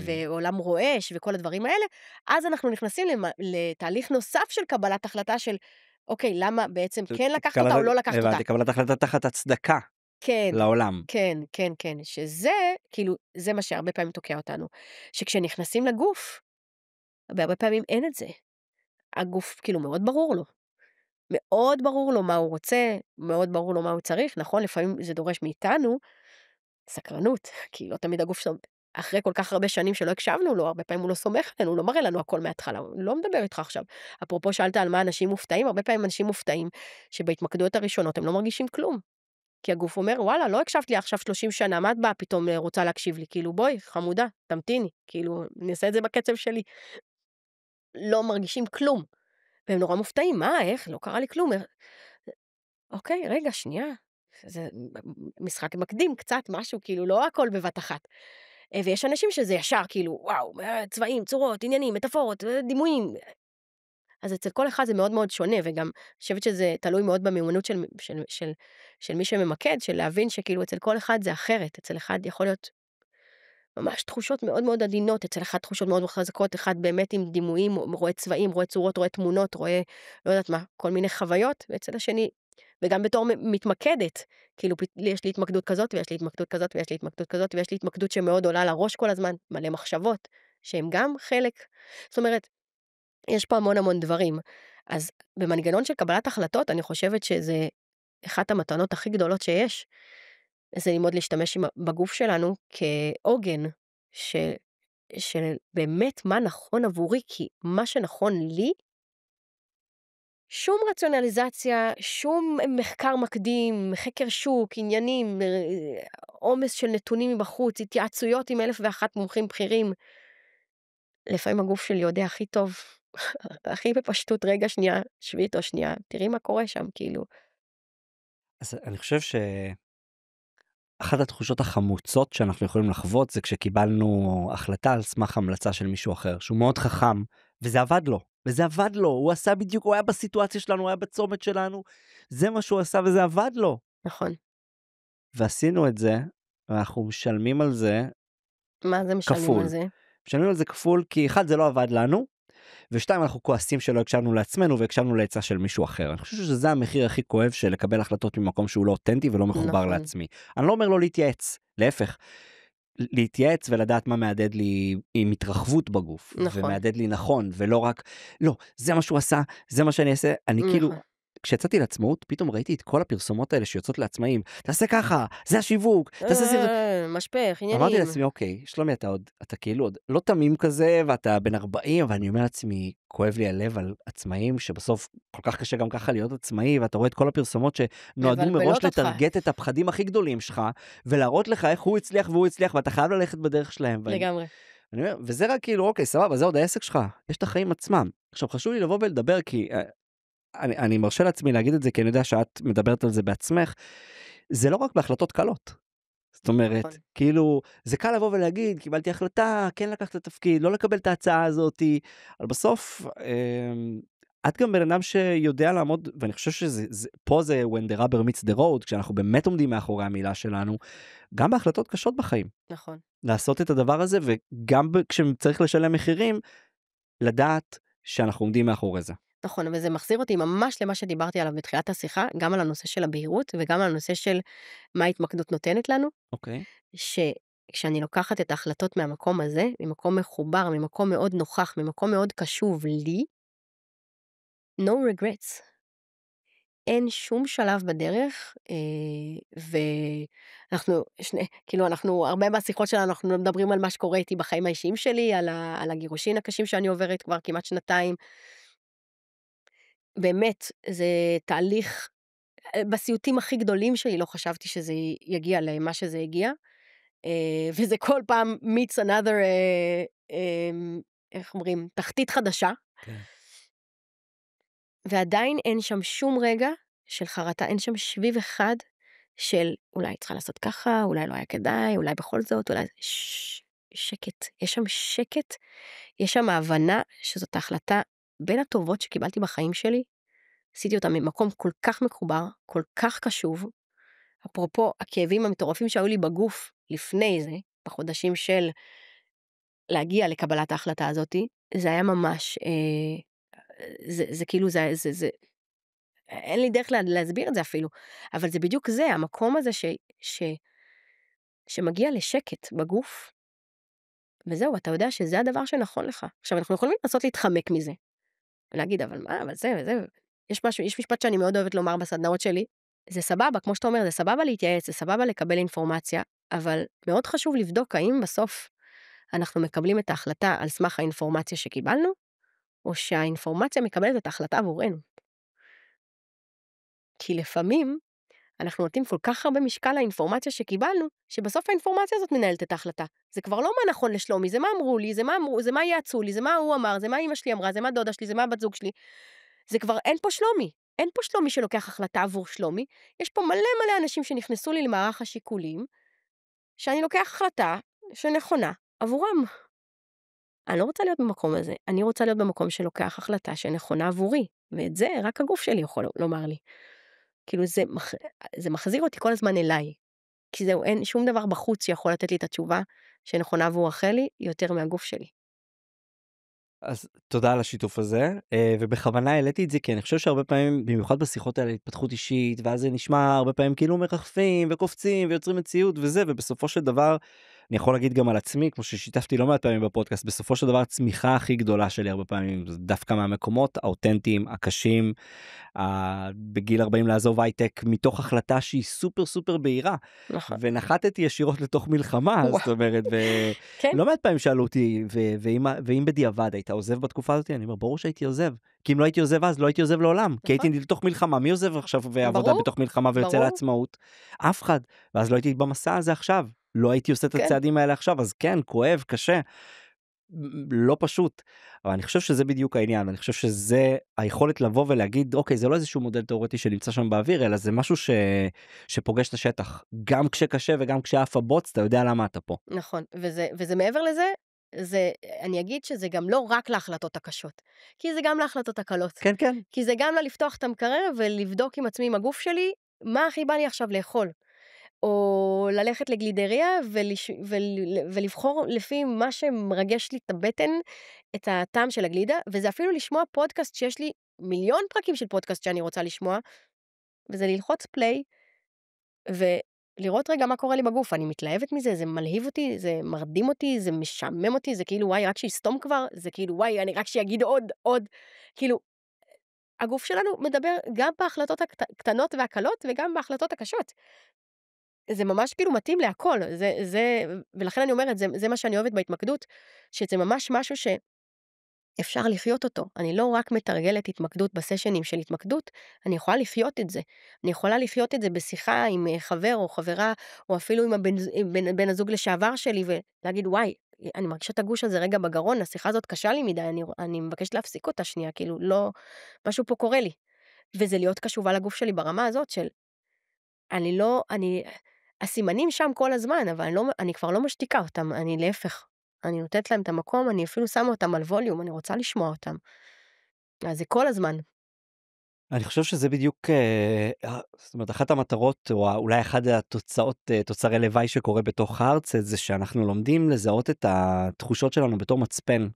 ועולם רועש וכל הדברים האלה, אז אנחנו נכנסים לתהליך נוסף של קבלת החלטה של, אוקיי, למה בעצם כן לקחת אותה או לא לקחת אותה? הבנתי, קבלת החלטה תחת הצדקה כן, לעולם. כן, כן, כן, שזה, כאילו, זה מה שהרבה פעמים תוקע אותנו. שכשנכנסים לגוף, הרבה פעמים אין את זה. הגוף כאילו מאוד ברור לו. מאוד ברור לו מה הוא רוצה, מאוד ברור לו מה הוא צריך, נכון? לפעמים זה דורש מאיתנו סקרנות, כי לא תמיד הגוף שלנו, אחרי כל כך הרבה שנים שלא הקשבנו לו, הרבה פעמים הוא לא סומך עלינו, הוא לא מראה לנו הכל מההתחלה, הוא לא מדבר איתך עכשיו. אפרופו שאלת על מה אנשים מופתעים, הרבה פעמים אנשים מופתעים שבהתמקדויות הראשונות הם לא מרגישים כלום. כי הגוף אומר, וואלה, לא הקשבת לי עכשיו 30 שנה, מה את באה פתאום רוצה להקשיב לי? כאילו, בואי, חמודה, תמתיני, כאילו, אני אעשה את זה בקצב שלי. לא מרגישים כלום. והם נורא מופתעים, מה, איך, לא קרה לי כלום. אוקיי, רגע, שנייה. זה משחק מקדים קצת, משהו, כאילו, לא הכל בבת אחת. ויש אנשים שזה ישר, כאילו, וואו, צבעים, צורות, עניינים, מטאפורות, דימויים. אז אצל כל אחד זה מאוד מאוד שונה, וגם אני חושבת שזה תלוי מאוד במיומנות של מי שממקד, של להבין שכאילו אצל כל אחד זה אחרת, אצל אחד יכול להיות ממש תחושות מאוד מאוד עדינות, אצל אחד תחושות מאוד חזקות, אחד באמת עם דימויים, רואה צבעים, רואה צורות, רואה תמונות, רואה, לא יודעת מה, כל מיני חוויות, ואצל השני, וגם בתור מתמקדת, כאילו יש לי התמקדות כזאת, ויש לי התמקדות כזאת, ויש לי התמקדות כזאת, ויש לי התמקדות שמאוד עולה לראש כל הזמן, מלא מחשבות, שהם גם חלק, זאת אומרת, יש פה המון המון דברים, אז במנגנון של קבלת החלטות, אני חושבת שזה אחת המתנות הכי גדולות שיש, זה ללמוד להשתמש בגוף שלנו כעוגן של באמת מה נכון עבורי, כי מה שנכון לי, שום רציונליזציה, שום מחקר מקדים, חקר שוק, עניינים, עומס של נתונים מבחוץ, התייעצויות עם 1,001 מומחים בכירים. לפעמים הגוף שלי יודע הכי טוב, הכי בפשטות, רגע שנייה, שבי איתו שנייה, תראי מה קורה שם, כאילו. אז אני חושב אחת התחושות החמוצות שאנחנו יכולים לחוות זה כשקיבלנו החלטה על סמך המלצה של מישהו אחר, שהוא מאוד חכם, וזה עבד לו, הוא עשה בדיוק, הוא היה בסיטואציה שלנו, הוא היה בצומת שלנו, זה מה שהוא עשה וזה עבד לו. נכון. ועשינו את זה, ואנחנו משלמים על זה מה זה משלמים על זה? משלמים על זה כפול, כי אחד, זה לא עבד לנו, ושתיים, אנחנו כועסים שלא הקשבנו לעצמנו והקשבנו לעצה של מישהו אחר. אני חושב שזה המחיר הכי כואב של לקבל החלטות ממקום שהוא לא אותנטי ולא מחובר נכון. לעצמי. אני לא אומר לא להתייעץ, להפך. להתייעץ ולדעת מה מעדד לי עם התרחבות בגוף. נכון. ומעדד לי נכון, ולא רק, לא, זה מה שהוא עשה, זה מה שאני אעשה. אני כאילו, כשיצאתי לעצמאות, פתאום ראיתי את כל הפרסומות האלה שיוצאות לעצמאים. תעשה ככה, זה השיווק, תעשה סרטון. משפך, עניינים. אמרתי לעצמי, אוקיי, שלומי, אתה כאילו עוד לא תמים כזה, ואתה בן 40, אבל אני אומר לעצמי, כואב לי הלב על עצמאים, שבסוף כל כך קשה גם ככה להיות עצמאי, ואתה רואה את כל הפרסומות שנועדו מראש לטרגט את הפחדים הכי גדולים שלך, ולהראות לך איך הוא הצליח והוא הצליח, ואתה חייב ללכת בדרך שלהם. לגמרי. אני אומר, וזה רק כאילו, אוקיי, סבבה, זה עוד העסק שלך, יש את החיים עצמם. עכשיו, חשוב לי לבוא ולדבר, כי אני מרשה לעצמי להגיד את זה, כי אני יודע שאת מדברת על זה בעצמך, זה לא רק בהחלטות קלות. זאת אומרת, כאילו, זה קל לבוא ולהגיד, קיבלתי החלטה, כן לקחת את התפקיד, לא לקבל את ההצעה הזאת, אבל בסוף, את גם בן אדם שיודע לעמוד, ואני חושב שפה זה when the rubber meets the road, כשאנחנו באמת עומדים מאחורי המילה שלנו, גם בהחלטות קשות בחיים. נכון. לעשות את הדבר הזה, וגם כשצריך לשלם מחירים, לדעת שאנחנו עומדים מאחורי זה. נכון, אבל זה מחזיר אותי ממש למה שדיברתי עליו בתחילת השיחה, גם על הנושא של הבהירות, וגם על הנושא של מה ההתמקדות נותנת לנו. אוקיי. שכשאני לוקחת את ההחלטות מהמקום הזה, ממקום מחובר, ממקום מאוד נוכח, ממקום מאוד קשוב לי, no regrets. אין שום שלב בדרך, ואנחנו, כאילו אנחנו, הרבה מהשיחות שלנו, אנחנו מדברים על מה שקורה איתי בחיים האישיים שלי, על הגירושין הקשים שאני עוברת כבר כמעט שנתיים. באמת, זה תהליך, בסיוטים הכי גדולים שלי לא חשבתי שזה יגיע למה שזה הגיע, וזה כל פעם meets another, איך אומרים, תחתית חדשה. כן. ועדיין אין שם שום רגע של חרטה, אין שם שביב אחד של אולי צריכה לעשות ככה, אולי לא היה כדאי, אולי בכל זאת, אולי... שקט, יש שם שקט, יש שם ההבנה שזאת ההחלטה בין הטובות שקיבלתי בחיים שלי, עשיתי אותה ממקום כל כך מחובר, כל כך קשוב, אפרופו הכאבים המטורפים שהיו לי בגוף לפני זה, בחודשים של להגיע לקבלת ההחלטה הזאת, זה היה ממש, זה כאילו, זה אין לי דרך להסביר את זה אפילו, אבל זה בדיוק זה, המקום הזה שמגיע לשקט בגוף, וזהו, אתה יודע שזה הדבר שנכון לך. עכשיו, אנחנו יכולים לנסות להתחמק מזה, ולהגיד, אבל מה, אבל זה וזה, יש משהו, יש משפט שאני מאוד אוהבת לומר בסדנאות שלי, זה סבבה, כמו שאתה אומר, זה סבבה להתייעץ, זה סבבה לקבל אינפורמציה, אבל מאוד חשוב לבדוק האם בסוף אנחנו מקבלים את ההחלטה על סמך האינפורמציה שקיבלנו, או שהאינפורמציה מקבלת את ההחלטה עבורנו. כי לפעמים אנחנו נותנים כל כך הרבה משקל לאינפורמציה שקיבלנו, שבסוף האינפורמציה הזאת מנהלת את ההחלטה. זה כבר לא מה נכון לשלומי, זה מה אמרו לי, זה מה יעצו לי, זה מה הוא אמר, זה מה אמא שלי אמרה, זה מה דודה שלי, זה מה בת זוג שלי. זה כבר אין פה שלומי. אין פה שלומי שלוקח החלטה עבור שלומי. יש פה מלא אנשים שנכנסו לי למערך השיקולים, שאני לוקח החלטה שנכונה עבורם. אני לא רוצה להיות במקום הזה. אני רוצה להיות במקום שלוקח החלטה שנכונה עבורי. ואת זה רק הגוף שלי יכול לומר לי. כאילו זה מחזיר אותי כל הזמן אליי. כי זהו, אין שום דבר בחוץ שיכול לתת לי את התשובה שנכונה עבור רחלי יותר מהגוף שלי. אז תודה על השיתוף הזה, ובכוונה העליתי את זה, כי אני חושב שהרבה פעמים, במיוחד בשיחות האלה, התפתחות אישית, ואז זה נשמע הרבה פעמים כאילו מרחפים וקופצים ויוצרים מציאות וזה, ובסופו של דבר, אני יכול להגיד גם על עצמי, כמו ששיתפתי לא מעט פעמים בפודקאסט, בסופו של דבר הצמיחה הכי גדולה שלי הרבה פעמים, זה דווקא מהמקומות האותנטיים, הקשים, בגיל 40 לעזוב הייטק, מתוך החלטה שהיא סופר סופר בהירה, נכון. ונחתתי ישירות לתוך מלחמה, זאת אומרת, כן. ולא מעט פעמים שאלו אותי, ואם בדיעבד היית עוזב בתקופה הזאת, אני אומר, ברור שהייתי עוזב, כי אם לא הייתי עוזב אז לא הייתי עוזב לעולם, כי הייתי לתוך מלחמה, מי עוזב עכשיו ועבודה בתוך מלחמה ויוצא לעצמאות? אף אחד, ואז לא הייתי במסע הזה עכשיו, לא הייתי עושה את הצעדים האלה עכשיו, אז כן, כואב, קשה, לא פשוט, אבל אני חושב שזה בדיוק העניין, אני חושב שזה היכולת לבוא ולהגיד, אוקיי, זה לא איזשהו מודל תיאורטי שנמצא שם באוויר, אלא זה משהו שפוגש את השטח, גם כשקשה וגם כשאף הבוץ, אתה יודע למה אתה פה. נכון, וזה מעבר לזה, אני אגיד שזה גם לא רק להחלטות הקשות, כי זה גם להחלטות הקלות. כן, כן. כי זה גם לפתוח את המקרר ולבדוק עם עצמי, עם הגוף שלי, מה הכי בא לי עכשיו לאכול. או ללכת לגלידריה ולבחור לפי מה שמרגש לי את הבטן, את הטעם של הגלידה, וזה אפילו לשמוע פודקאסט שיש לי מיליון פרקים של פודקאסט שאני רוצה לשמוע, וזה ללחוץ פליי, ולראות רגע מה קורה לי בגוף, אני מתלהבת מזה, זה מלהיב אותי, זה מרדים אותי, זה משעמם אותי, זה כאילו וואי, רק שיסתום כבר, זה כאילו וואי, אני רק שיגיד עוד, כאילו, הגוף שלנו מדבר גם בהחלטות הקטנות והקלות, וגם בהחלטות הקשות. זה ממש כאילו מתאים להכל, ולכן אני אומרת, זה מה שאני אוהבת בהתמקדות, שזה ממש משהו שאפשר לחיות אותו. אני לא רק מתרגלת התמקדות בסשנים של התמקדות, אני יכולה לחיות את זה. אני יכולה לחיות את זה בשיחה עם חבר או חברה, או אפילו עם בן הזוג לשעבר שלי, ולהגיד, וואי, אני מרגישה את הגוש הזה רגע בגרון, השיחה הזאת קשה לי מדי, אני מבקשת להפסיק אותה שנייה, כאילו לא, משהו פה קורה לי. וזה להיות קשובה לגוף שלי ברמה הזאת של, הסימנים שם כל הזמן, אבל אני כבר לא משתיקה אותם, אני להפך, אני נותנת להם את המקום, אני אפילו שמה אותם על ווליום, אני רוצה לשמוע אותם. אז זה כל הזמן. אני חושב שזה בדיוק, זאת אומרת, אחת המטרות, או אולי אחת התוצאות, תוצרי לוואי שקורה בתוך הארץ, זה שאנחנו לומדים לזהות את התחושות שלנו בתור מצפן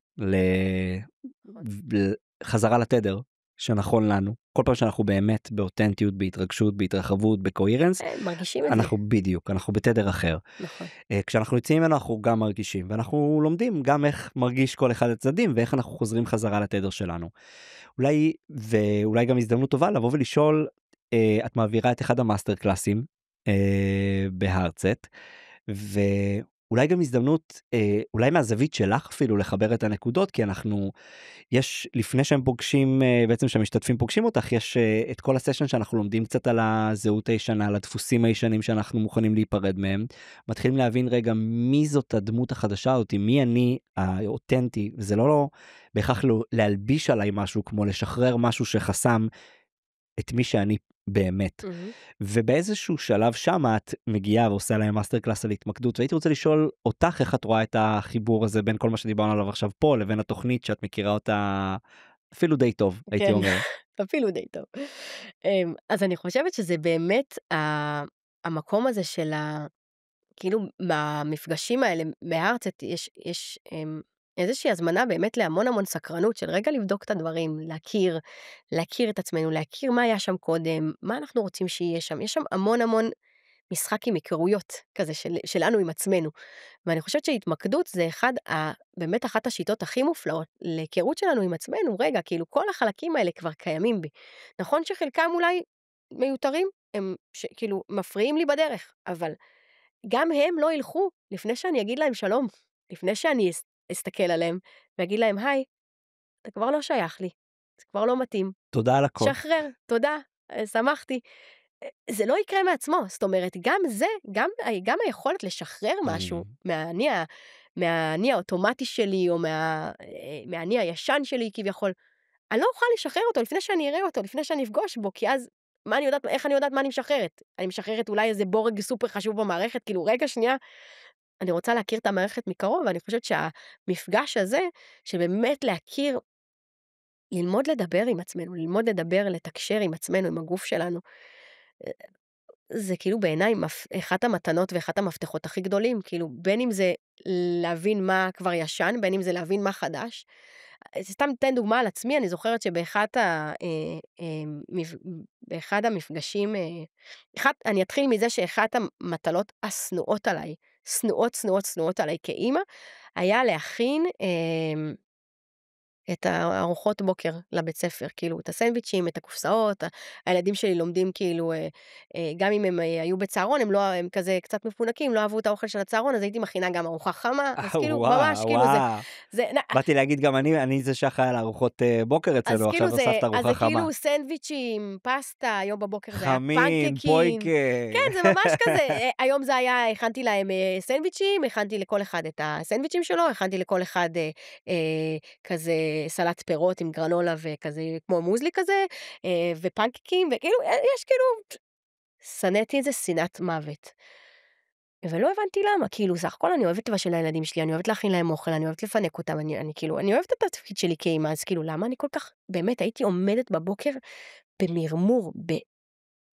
לחזרה לתדר. שנכון לנו, כל פעם שאנחנו באמת באותנטיות, בהתרגשות, בהתרחבות, בקוהירנס, מרגישים את זה. אנחנו בדיוק, אנחנו בתדר אחר. נכון. כשאנחנו יוצאים ממנו אנחנו גם מרגישים, ואנחנו לומדים גם איך מרגיש כל אחד הצדדים, ואיך אנחנו חוזרים חזרה לתדר שלנו. אולי גם הזדמנות טובה לבוא ולשאול, את מעבירה את אחד המאסטר קלאסים בהרצט, ואולי גם הזדמנות, אולי מהזווית שלך אפילו לחבר את הנקודות, כי יש, לפני שהם פוגשים, בעצם שהמשתתפים פוגשים אותך, יש את כל הסשן שאנחנו לומדים קצת על הזהות הישנה, על הדפוסים הישנים שאנחנו מוכנים להיפרד מהם, מתחילים להבין רגע מי זאת הדמות החדשה הזאת, מי אני האותנטי, וזה לא בהכרח להלביש עליי משהו, כמו לשחרר משהו שחסם את מי שאני באמת. ובאיזשהו שלב שם את מגיעה ועושה להם מאסטר קלאס על התמקדות, והייתי רוצה לשאול אותך איך את רואה את החיבור הזה בין כל מה שדיברנו עליו עכשיו פה, לבין התוכנית שאת מכירה אותה אפילו די טוב, הייתי אומר. אפילו די טוב. אז אני חושבת שזה באמת המקום הזה של כאילו מהמפגשים האלה מהרצת יש איזושהי הזמנה באמת להמון המון סקרנות של רגע לבדוק את הדברים, להכיר את עצמנו, להכיר מה היה שם קודם, מה אנחנו רוצים שיהיה שם. יש שם המון המון משחק עם היכרויות כזה שלנו עם עצמנו. ואני חושבת שהתמקדות זה באמת אחת השיטות הכי מופלאות להיכרות שלנו עם עצמנו. רגע, כאילו כל החלקים האלה כבר קיימים בי. נכון שחלקם אולי מיותרים, הם כאילו מפריעים לי בדרך, אבל גם הם לא ילכו לפני שאני אגיד להם שלום, לפני שאני אסתכל עליהם ואגיד להם, היי, אתה כבר לא שייך לי, זה כבר לא מתאים. תודה על הכל. שחרר, תודה, שמחתי. זה לא יקרה מעצמו, זאת אומרת, גם זה, גם היכולת לשחרר משהו מהאני האוטומטי שלי, או מהאני הישן שלי כביכול, אני לא אוכל לשחרר אותו לפני שאני אראה אותו, לפני שאני אפגוש בו, כי אז איך אני יודעת מה אני משחררת? אני משחררת אולי איזה בורג סופר חשוב במערכת, כאילו רגע שנייה, אני רוצה להכיר את המערכת מקרוב, ואני חושבת שהמפגש הזה, שבאמת להכיר, ללמוד לדבר עם עצמנו, ללמוד לדבר, לתקשר עם עצמנו, עם הגוף שלנו, זה כאילו בעיניי אחת המתנות ואחת המפתחות הכי גדולים, כאילו בין אם זה להבין מה כבר ישן, בין אם זה להבין מה חדש. סתם תן דוגמה על עצמי, אני זוכרת באחד המפגשים, אני אתחיל מזה שאחת המטלות הסנועות עליי, סנועות עליי כאימא, היה להכין את הארוחות בוקר לבית ספר, כאילו את הסנדוויצ'ים, את הקופסאות, הילדים שלי לומדים כאילו, גם אם הם היו בצהרון, הם כזה קצת מפונקים, לא אהבו את האוכל של הצהרון, אז הייתי מכינה גם ארוחה חמה, אז כאילו ממש כאילו זה... באתי להגיד גם אני זה שאחראי על ארוחות בוקר אצלנו, עכשיו הוספת ארוחה חמה. אז זה כאילו סנדוויצ'ים, פסטה, היום בבוקר זה היה חמין, פנקקים. פויקה. כן, זה ממש כזה, היום זה היה, הכנתי להם סנדוויצ'ים, הכנתי לכל אחד את הסנדוויצ'ים שלו, הכנתי לכל אחד כזה סלט פירות עם גרנולה וכזה, כמו מוזלי כזה, ופנקקים, וכאילו, יש כאילו, שנאתי את זה שנאת מוות. ולא הבנתי למה, כאילו, סך הכל אני אוהבת לבשל לילדים שלי, אני אוהבת להכין להם אוכל, אני אוהבת לפנק אותם, אני אוהבת את התפקיד שלי כאימא, אז כאילו, למה אני כל כך, באמת, הייתי עומדת בבוקר במרמור,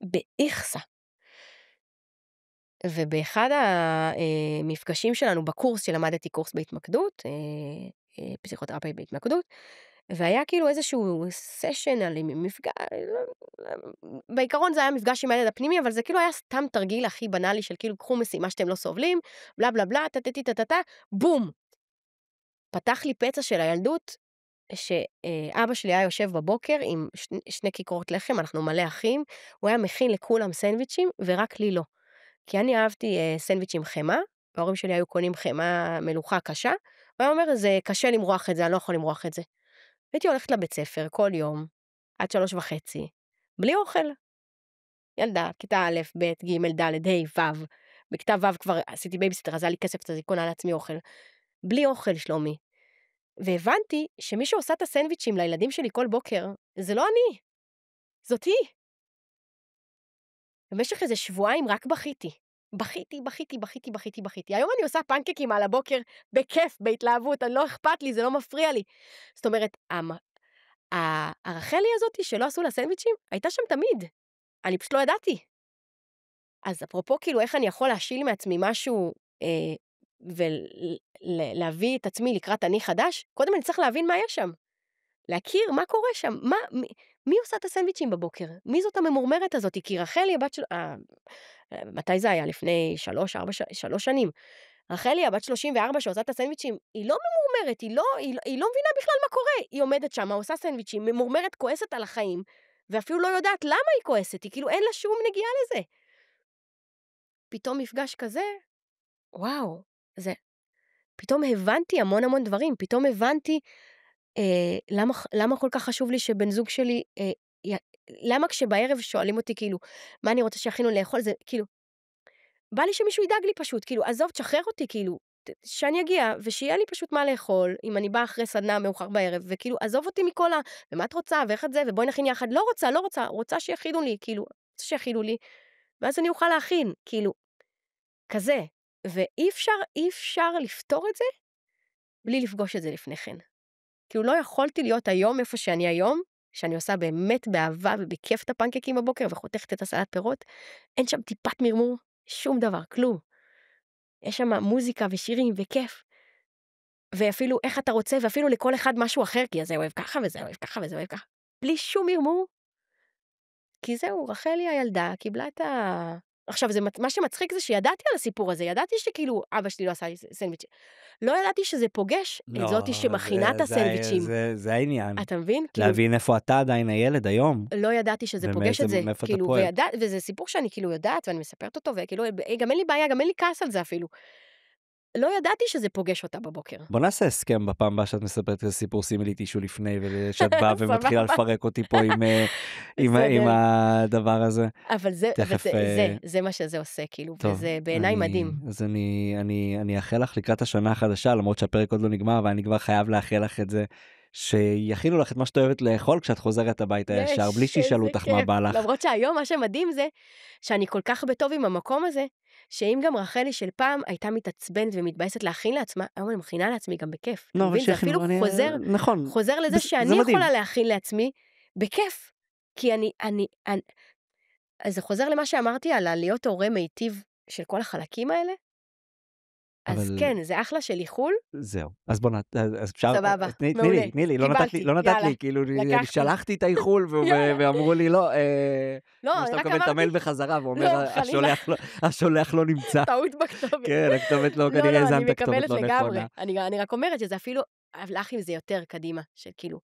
באיכסה. ובאחד המפגשים שלנו בקורס, שלמדתי קורס בהתמקדות, פסיכותרפיה בהתמקדות, והיה כאילו איזשהו סשן על מפגש, בעיקרון זה היה מפגש עם הילד הפנימי, אבל זה כאילו היה סתם תרגיל הכי בנאלי של כאילו, קחו משימה שאתם לא סובלים, בלה בלה בלה, טטטטטטטה, בום! פתח לי פצע של הילדות, שאבא שלי היה יושב בבוקר עם שני כיכרות לחם, אנחנו מלא אחים, הוא היה מכין לכולם סנדוויצ'ים, ורק לי לא. כי אני אהבתי סנדוויצ'ים חמה, ההורים שלי היו קונים חמה מלוכה קשה, הוא היה אומר, זה קשה למרוח את זה, אני לא יכול למרוח את זה. הייתי הולכת לבית ספר כל יום, עד 3:30, בלי אוכל. ילדה, כיתה א', ב', ג', ד', ה', ו', בכיתה ו' כבר עשיתי בייביסיטר, אז היה לי כסף קצת לקונה לעצמי אוכל. בלי אוכל, שלומי. והבנתי שמי שעושה את הסנדוויצ'ים לילדים שלי כל בוקר, זה לא אני, זאת היא. במשך איזה שבועיים רק בכיתי. בכיתי. היום אני עושה פנקקים על הבוקר בכיף, בהתלהבות, אני לא אכפת לי, זה לא מפריע לי. זאת אומרת, הרחלי הזאת שלא עשו לה סנדוויצ'ים, הייתה שם תמיד. אני פשוט לא ידעתי. אז אפרופו כאילו איך אני יכול להשיל מעצמי משהו, ולהביא את עצמי לקראת אני חדש, קודם אני צריך להבין מה יש שם. להכיר מה קורה שם, מי עושה את הסנדוויצ'ים בבוקר? מי זאת הממורמרת הזאת? כי רחלי הבת של... מתי זה היה? לפני 3 שנים. רחלי הבת 34 שעושה את הסנדוויצ'ים, היא לא ממורמרת, היא לא מבינה בכלל מה קורה. היא עומדת שם, עושה סנדוויצ'ים, ממורמרת, כועסת על החיים, ואפילו לא יודעת למה היא כועסת, היא כאילו אין לה שום נגיעה לזה. פתאום מפגש כזה, וואו, פתאום הבנתי המון דברים, פתאום הבנתי למה כל כך חשוב לי שבן זוג שלי, למה כשבערב שואלים אותי כאילו, מה אני רוצה שיכינו לאכול, זה כאילו, בא לי שמישהו ידאג לי פשוט, כאילו, עזוב, תשחרר אותי, כאילו, שאני אגיע, ושיהיה לי פשוט מה לאכול, אם אני באה אחרי סדנה מאוחר בערב, וכאילו, עזוב אותי מכל ומה את רוצה, ואיך את זה, ובואי נכין יחד, לא רוצה שיכינו לי, כאילו, רוצה שיכינו לי, ואז אני אוכל להכין, כאילו, כזה, אי אפשר לפתור את זה, בלי לפגוש את זה לפני כן. כאילו לא יכולתי להיות היום איפה שאני היום, שאני עושה באמת באהבה ובכיף את הפנקקים בבוקר וחותכת את הסלט פירות, אין שם טיפת מרמור, שום דבר, כלום. יש שם מוזיקה ושירים וכיף. ואפילו איך אתה רוצה, ואפילו לכל אחד משהו אחר, כי זה אוהב ככה וזה אוהב ככה וזה אוהב ככה. בלי שום מרמור. כי זהו, רחלי הילדה קיבלה את עכשיו, מה שמצחיק זה שידעתי על הסיפור הזה, ידעתי שכאילו אבא שלי לא עשה לי סנדוויצ'ים. לא ידעתי שזה פוגש את זאתי שמכינה את הסנדוויצ'ים. זה העניין. אתה מבין? להבין איפה אתה עדיין הילד היום. לא ידעתי שזה פוגש את זה. כאילו, וזה סיפור שאני כאילו יודעת, ואני מספרת אותו, וכאילו, גם אין לי בעיה, גם אין לי כעס על זה אפילו. לא ידעתי שזה פוגש אותה בבוקר. בוא נעשה הסכם בפעם הבאה שאת מספרת את הסיפור, שימי לי טישו לפני, ושאת באה ומתחילה לפרק אותי פה עם הדבר הזה. אבל זה מה שזה עושה, כאילו, וזה בעיניי מדהים. אז אני אאחל לך לקראת השנה החדשה, למרות שהפרק עוד לא נגמר, ואני כבר חייב לאחל לך את זה, שיכינו לך את מה שאת אוהבת לאכול כשאת חוזרת הביתה ישר, בלי שישאלו אותך מה בא לך. למרות שהיום מה שמדהים זה, שאני כל כך בטוב עם המקום הזה, שאם גם רחלי של פעם הייתה מתעצבנת ומתבאסת להכין לעצמה, היום אני מכינה לעצמי גם בכיף. זה אפילו חוזר לזה שאני יכולה להכין לעצמי בכיף. כי אז זה חוזר למה שאמרתי על להיות הורה מיטיב של כל החלקים האלה. אז כן, זה אחלה של איחול. זהו. אז בוא אז אפשר... סבבה, מעולה. תני לי, לא נתת לי, כאילו, שלחתי את האיחול, ואמרו לי, לא, שאתה מקבל את המייל בחזרה, ואומר, השולח לא נמצא. טעות בכתובת. כן, הכתובת לא, כנראה זנת הכתובת לא נכונה. אני רק אומרת שזה אפילו, לך עם זה יותר קדימה, שכאילו,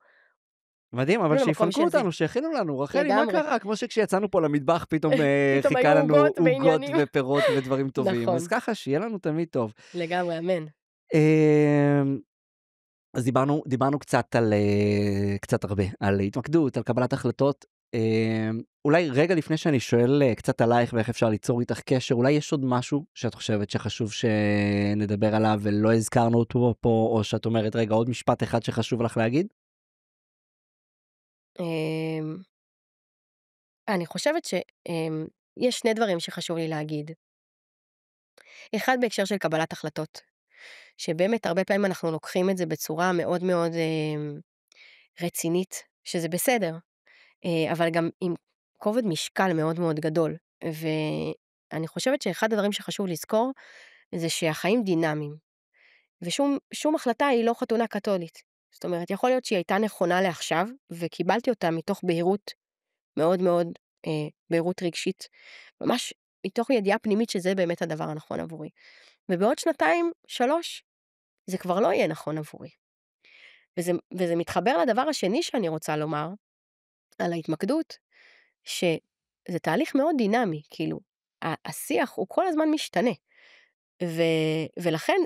מדהים, אבל שיפנקו אותנו, שיכינו לנו, רחלי, מה קרה? כמו שכשיצאנו פה למטבח, פתאום חיכה לנו עוגות ופירות ודברים טובים. אז ככה, שיהיה לנו תמיד טוב. לגמרי, אמן. אז דיברנו קצת הרבה, על התמקדות, על קבלת החלטות. אולי רגע לפני שאני שואל קצת עלייך ואיך אפשר ליצור איתך קשר, אולי יש עוד משהו שאת חושבת שחשוב שנדבר עליו ולא הזכרנו אותו פה, או שאת אומרת, רגע, עוד משפט אחד שחשוב לך להגיד? אני חושבת שיש שני דברים שחשוב לי להגיד. אחד בהקשר של קבלת החלטות, שבאמת הרבה פעמים אנחנו לוקחים את זה בצורה מאוד מאוד רצינית, שזה בסדר, אבל גם עם כובד משקל מאוד מאוד גדול. ואני חושבת שאחד הדברים שחשוב לזכור, זה שהחיים דינמיים, ושום החלטה היא לא חתונה קתולית. זאת אומרת, יכול להיות שהיא הייתה נכונה לעכשיו, וקיבלתי אותה מתוך בהירות מאוד מאוד, בהירות רגשית, ממש מתוך ידיעה פנימית שזה באמת הדבר הנכון עבורי. ובעוד 2-3, זה כבר לא יהיה נכון עבורי. וזה מתחבר לדבר השני שאני רוצה לומר, על ההתמקדות, שזה תהליך מאוד דינמי, כאילו, השיח הוא כל הזמן משתנה, ולכן,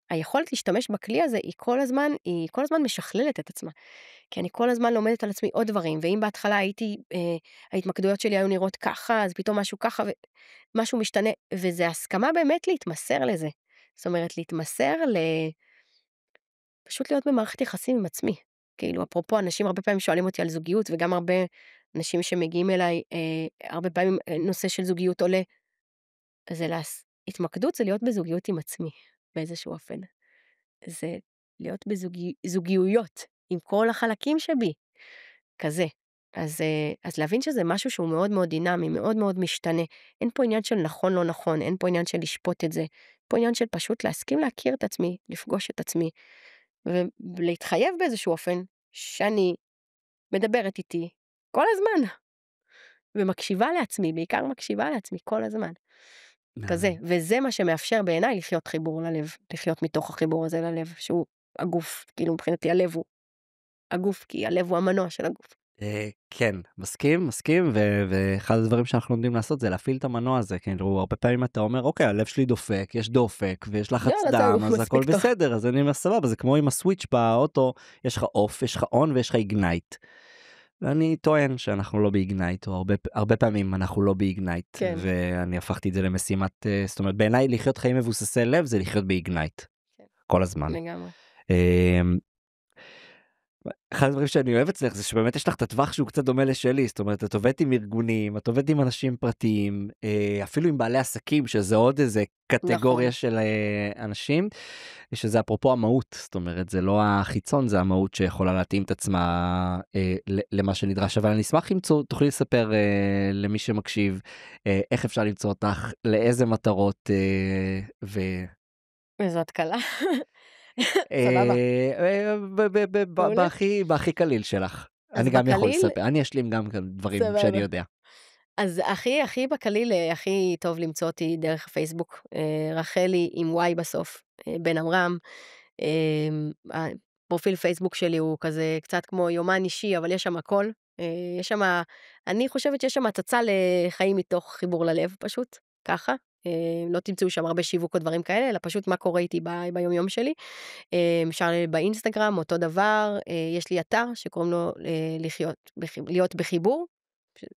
היכולת להשתמש בכלי הזה היא כל הזמן משכללת את עצמה, כי אני כל הזמן לומדת על עצמי עוד דברים, ואם בהתחלה ההתמקדויות שלי היו נראות ככה, אז פתאום משהו ככה, ומשהו משתנה, וזה הסכמה באמת להתמסר לזה, זאת אומרת להתמסר פשוט להיות במערכת יחסים עם עצמי, כאילו אפרופו אנשים הרבה פעמים שואלים אותי על זוגיות, וגם הרבה אנשים שמגיעים אליי, הרבה פעמים נושא של זוגיות עולה, אז התמקדות זה להיות בזוגיות עם עצמי, באיזשהו אופן. זה להיות בזוגיויות, עם כל החלקים שבי, כזה. אז להבין שזה משהו שהוא מאוד מאוד דינמי, מאוד מאוד משתנה. אין פה עניין של נכון לא נכון, אין פה עניין של לשפוט את זה, פה עניין של פשוט להסכים להכיר את עצמי, לפגוש את עצמי, ולהתחייב באיזשהו אופן, שאני מדברת איתי כל הזמן, ומקשיבה לעצמי, בעיקר מקשיבה לעצמי כל הזמן. כזה, וזה מה שמאפשר בעיניי לחיות חיבור ללב, לחיות מתוך החיבור הזה ללב, שהוא הגוף, כאילו מבחינתי הלב הוא הגוף, כי הלב הוא המנוע של הגוף. כן, מסכים, ואחד הדברים שאנחנו לומדים לעשות זה להפעיל את המנוע הזה, כאילו הרבה פעמים אתה אומר, אוקיי, הלב שלי דופק, יש דופק, ויש לחץ דם, אז הכל בסדר, אז אני אומר, סבבה, זה כמו עם הסוויץ' באוטו, יש לך אוף, יש לך און ויש לך איגנייט. ואני טוען שאנחנו לא באיגנייט, או הרבה פעמים אנחנו לא באיגנייט, ואני הפכתי את זה למשימת, זאת אומרת, בעיניי לחיות חיים מבוססי לב זה לחיות באיגנייט, כל הזמן. לגמרי. אחד הדברים שאני אוהב אצלך זה שבאמת יש לך את הטווח שהוא קצת דומה לשלי, זאת אומרת, את עובדת עם ארגונים, את עובדת עם אנשים פרטיים, אפילו עם בעלי עסקים, שזה עוד איזה קטגוריה של אנשים, שזה אפרופו המהות, זאת אומרת, זה לא החיצון, זה המהות שיכולה להתאים את עצמה למה שנדרש, אבל אני אשמח אם תוכלי לספר למי שמקשיב, איך אפשר למצוא אותך, לאיזה מטרות, איזו התקלה. בהכי קליל שלך. אני גם יכול לספר, אני אשלים גם דברים שאני יודע. אז הכי בקליל, הכי טוב למצוא אותי דרך הפייסבוק, רחלי עם וואי בסוף, בן אמרם. הפרופיל פייסבוק שלי הוא כזה קצת כמו יומן אישי, אבל יש שם הכל. יש שם, אני חושבת שיש שם הצצה לחיים מתוך חיבור ללב פשוט, ככה. לא תמצאו שם הרבה שיווק או דברים כאלה, אלא פשוט מה קורה איתי ביום יום שלי. אפשר באינסטגרם, אותו דבר, יש לי אתר שקוראים לו להיות בחיבור,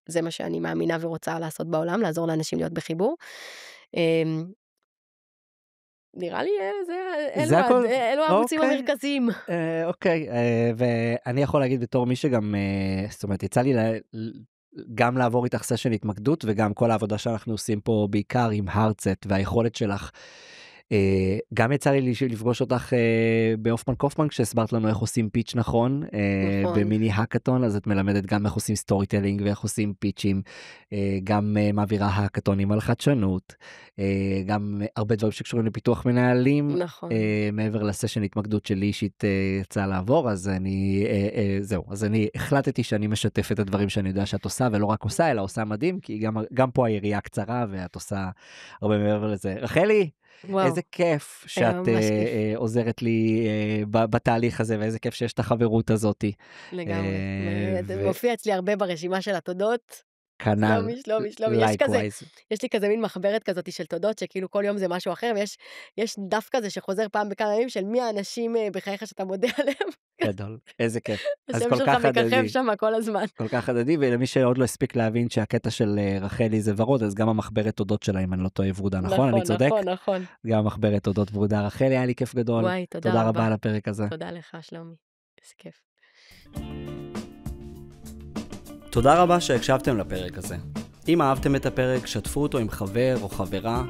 זה מה שאני מאמינה ורוצה לעשות בעולם, לעזור לאנשים להיות בחיבור. נראה לי, אלו הערוצים המרכזיים. אוקיי, ואני יכול להגיד בתור מי שגם, זאת אומרת, יצא לי גם לעבור איתך סשן התמקדות, וגם כל העבודה שאנחנו עושים פה בעיקר עם הרצט והיכולת שלך, גם יצא לי לפגוש אותך באופמן קופמן, כשהסברת לנו איך עושים פיץ' נכון, במיני האקתון, אז את מלמדת גם איך עושים סטורי טלינג, ואיך עושים פיצ'ים, גם מעבירה האקתונים על חדשנות, גם הרבה דברים שקשורים לפיתוח מנהלים, מעבר לסשן התמקדות שלי אישית יצא לעבור, אז אז אני החלטתי שאני משתף את הדברים שאני יודע שאת עושה, ולא רק עושה, אלא עושה מדהים, כי גם פה היריעה קצרה, ואת עושה הרבה מעבר לזה. רחלי, איזה כיף שאת עוזרת לי בתהליך הזה, ואיזה כיף שיש את החברות הזאת. לגמרי. זה מופיע אצלי הרבה ברשימה של התודות. כנ"ל, יש לי כזה מין מחברת כזאת של תודות, שכאילו כל יום זה משהו אחר, ויש דף כזה שחוזר פעם בכמה ימים של מי האנשים בחייך שאתה מודה עליהם. גדול, איזה כיף. השם שלך מככב שם כל הזמן. כל כך הדדי, ולמי שעוד לא הספיק להבין שהקטע של רחלי זה ורוד, אז גם המחברת תודות שלה, אם אני לא טועה, ורודה, נכון? אני צודק? נכון. גם המחברת תודות ורודה. רחלי, היה לי כיף גדול. וואי, תודה רבה על הפרק הזה. תודה לך, שלומי. איזה כיף. תודה רבה שהקשבתם לפרק הזה. אם אהבתם את הפרק, שתפו אותו עם חבר או חברה,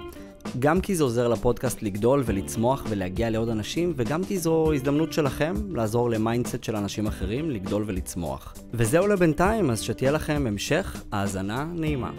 גם כי זה עוזר לפודקאסט לגדול ולצמוח ולהגיע לעוד אנשים, וגם כי זו הזדמנות שלכם לעזור למיינדסט של אנשים אחרים לגדול ולצמוח. וזהו לבינתיים, אז שתהיה לכם המשך האזנה נעימה.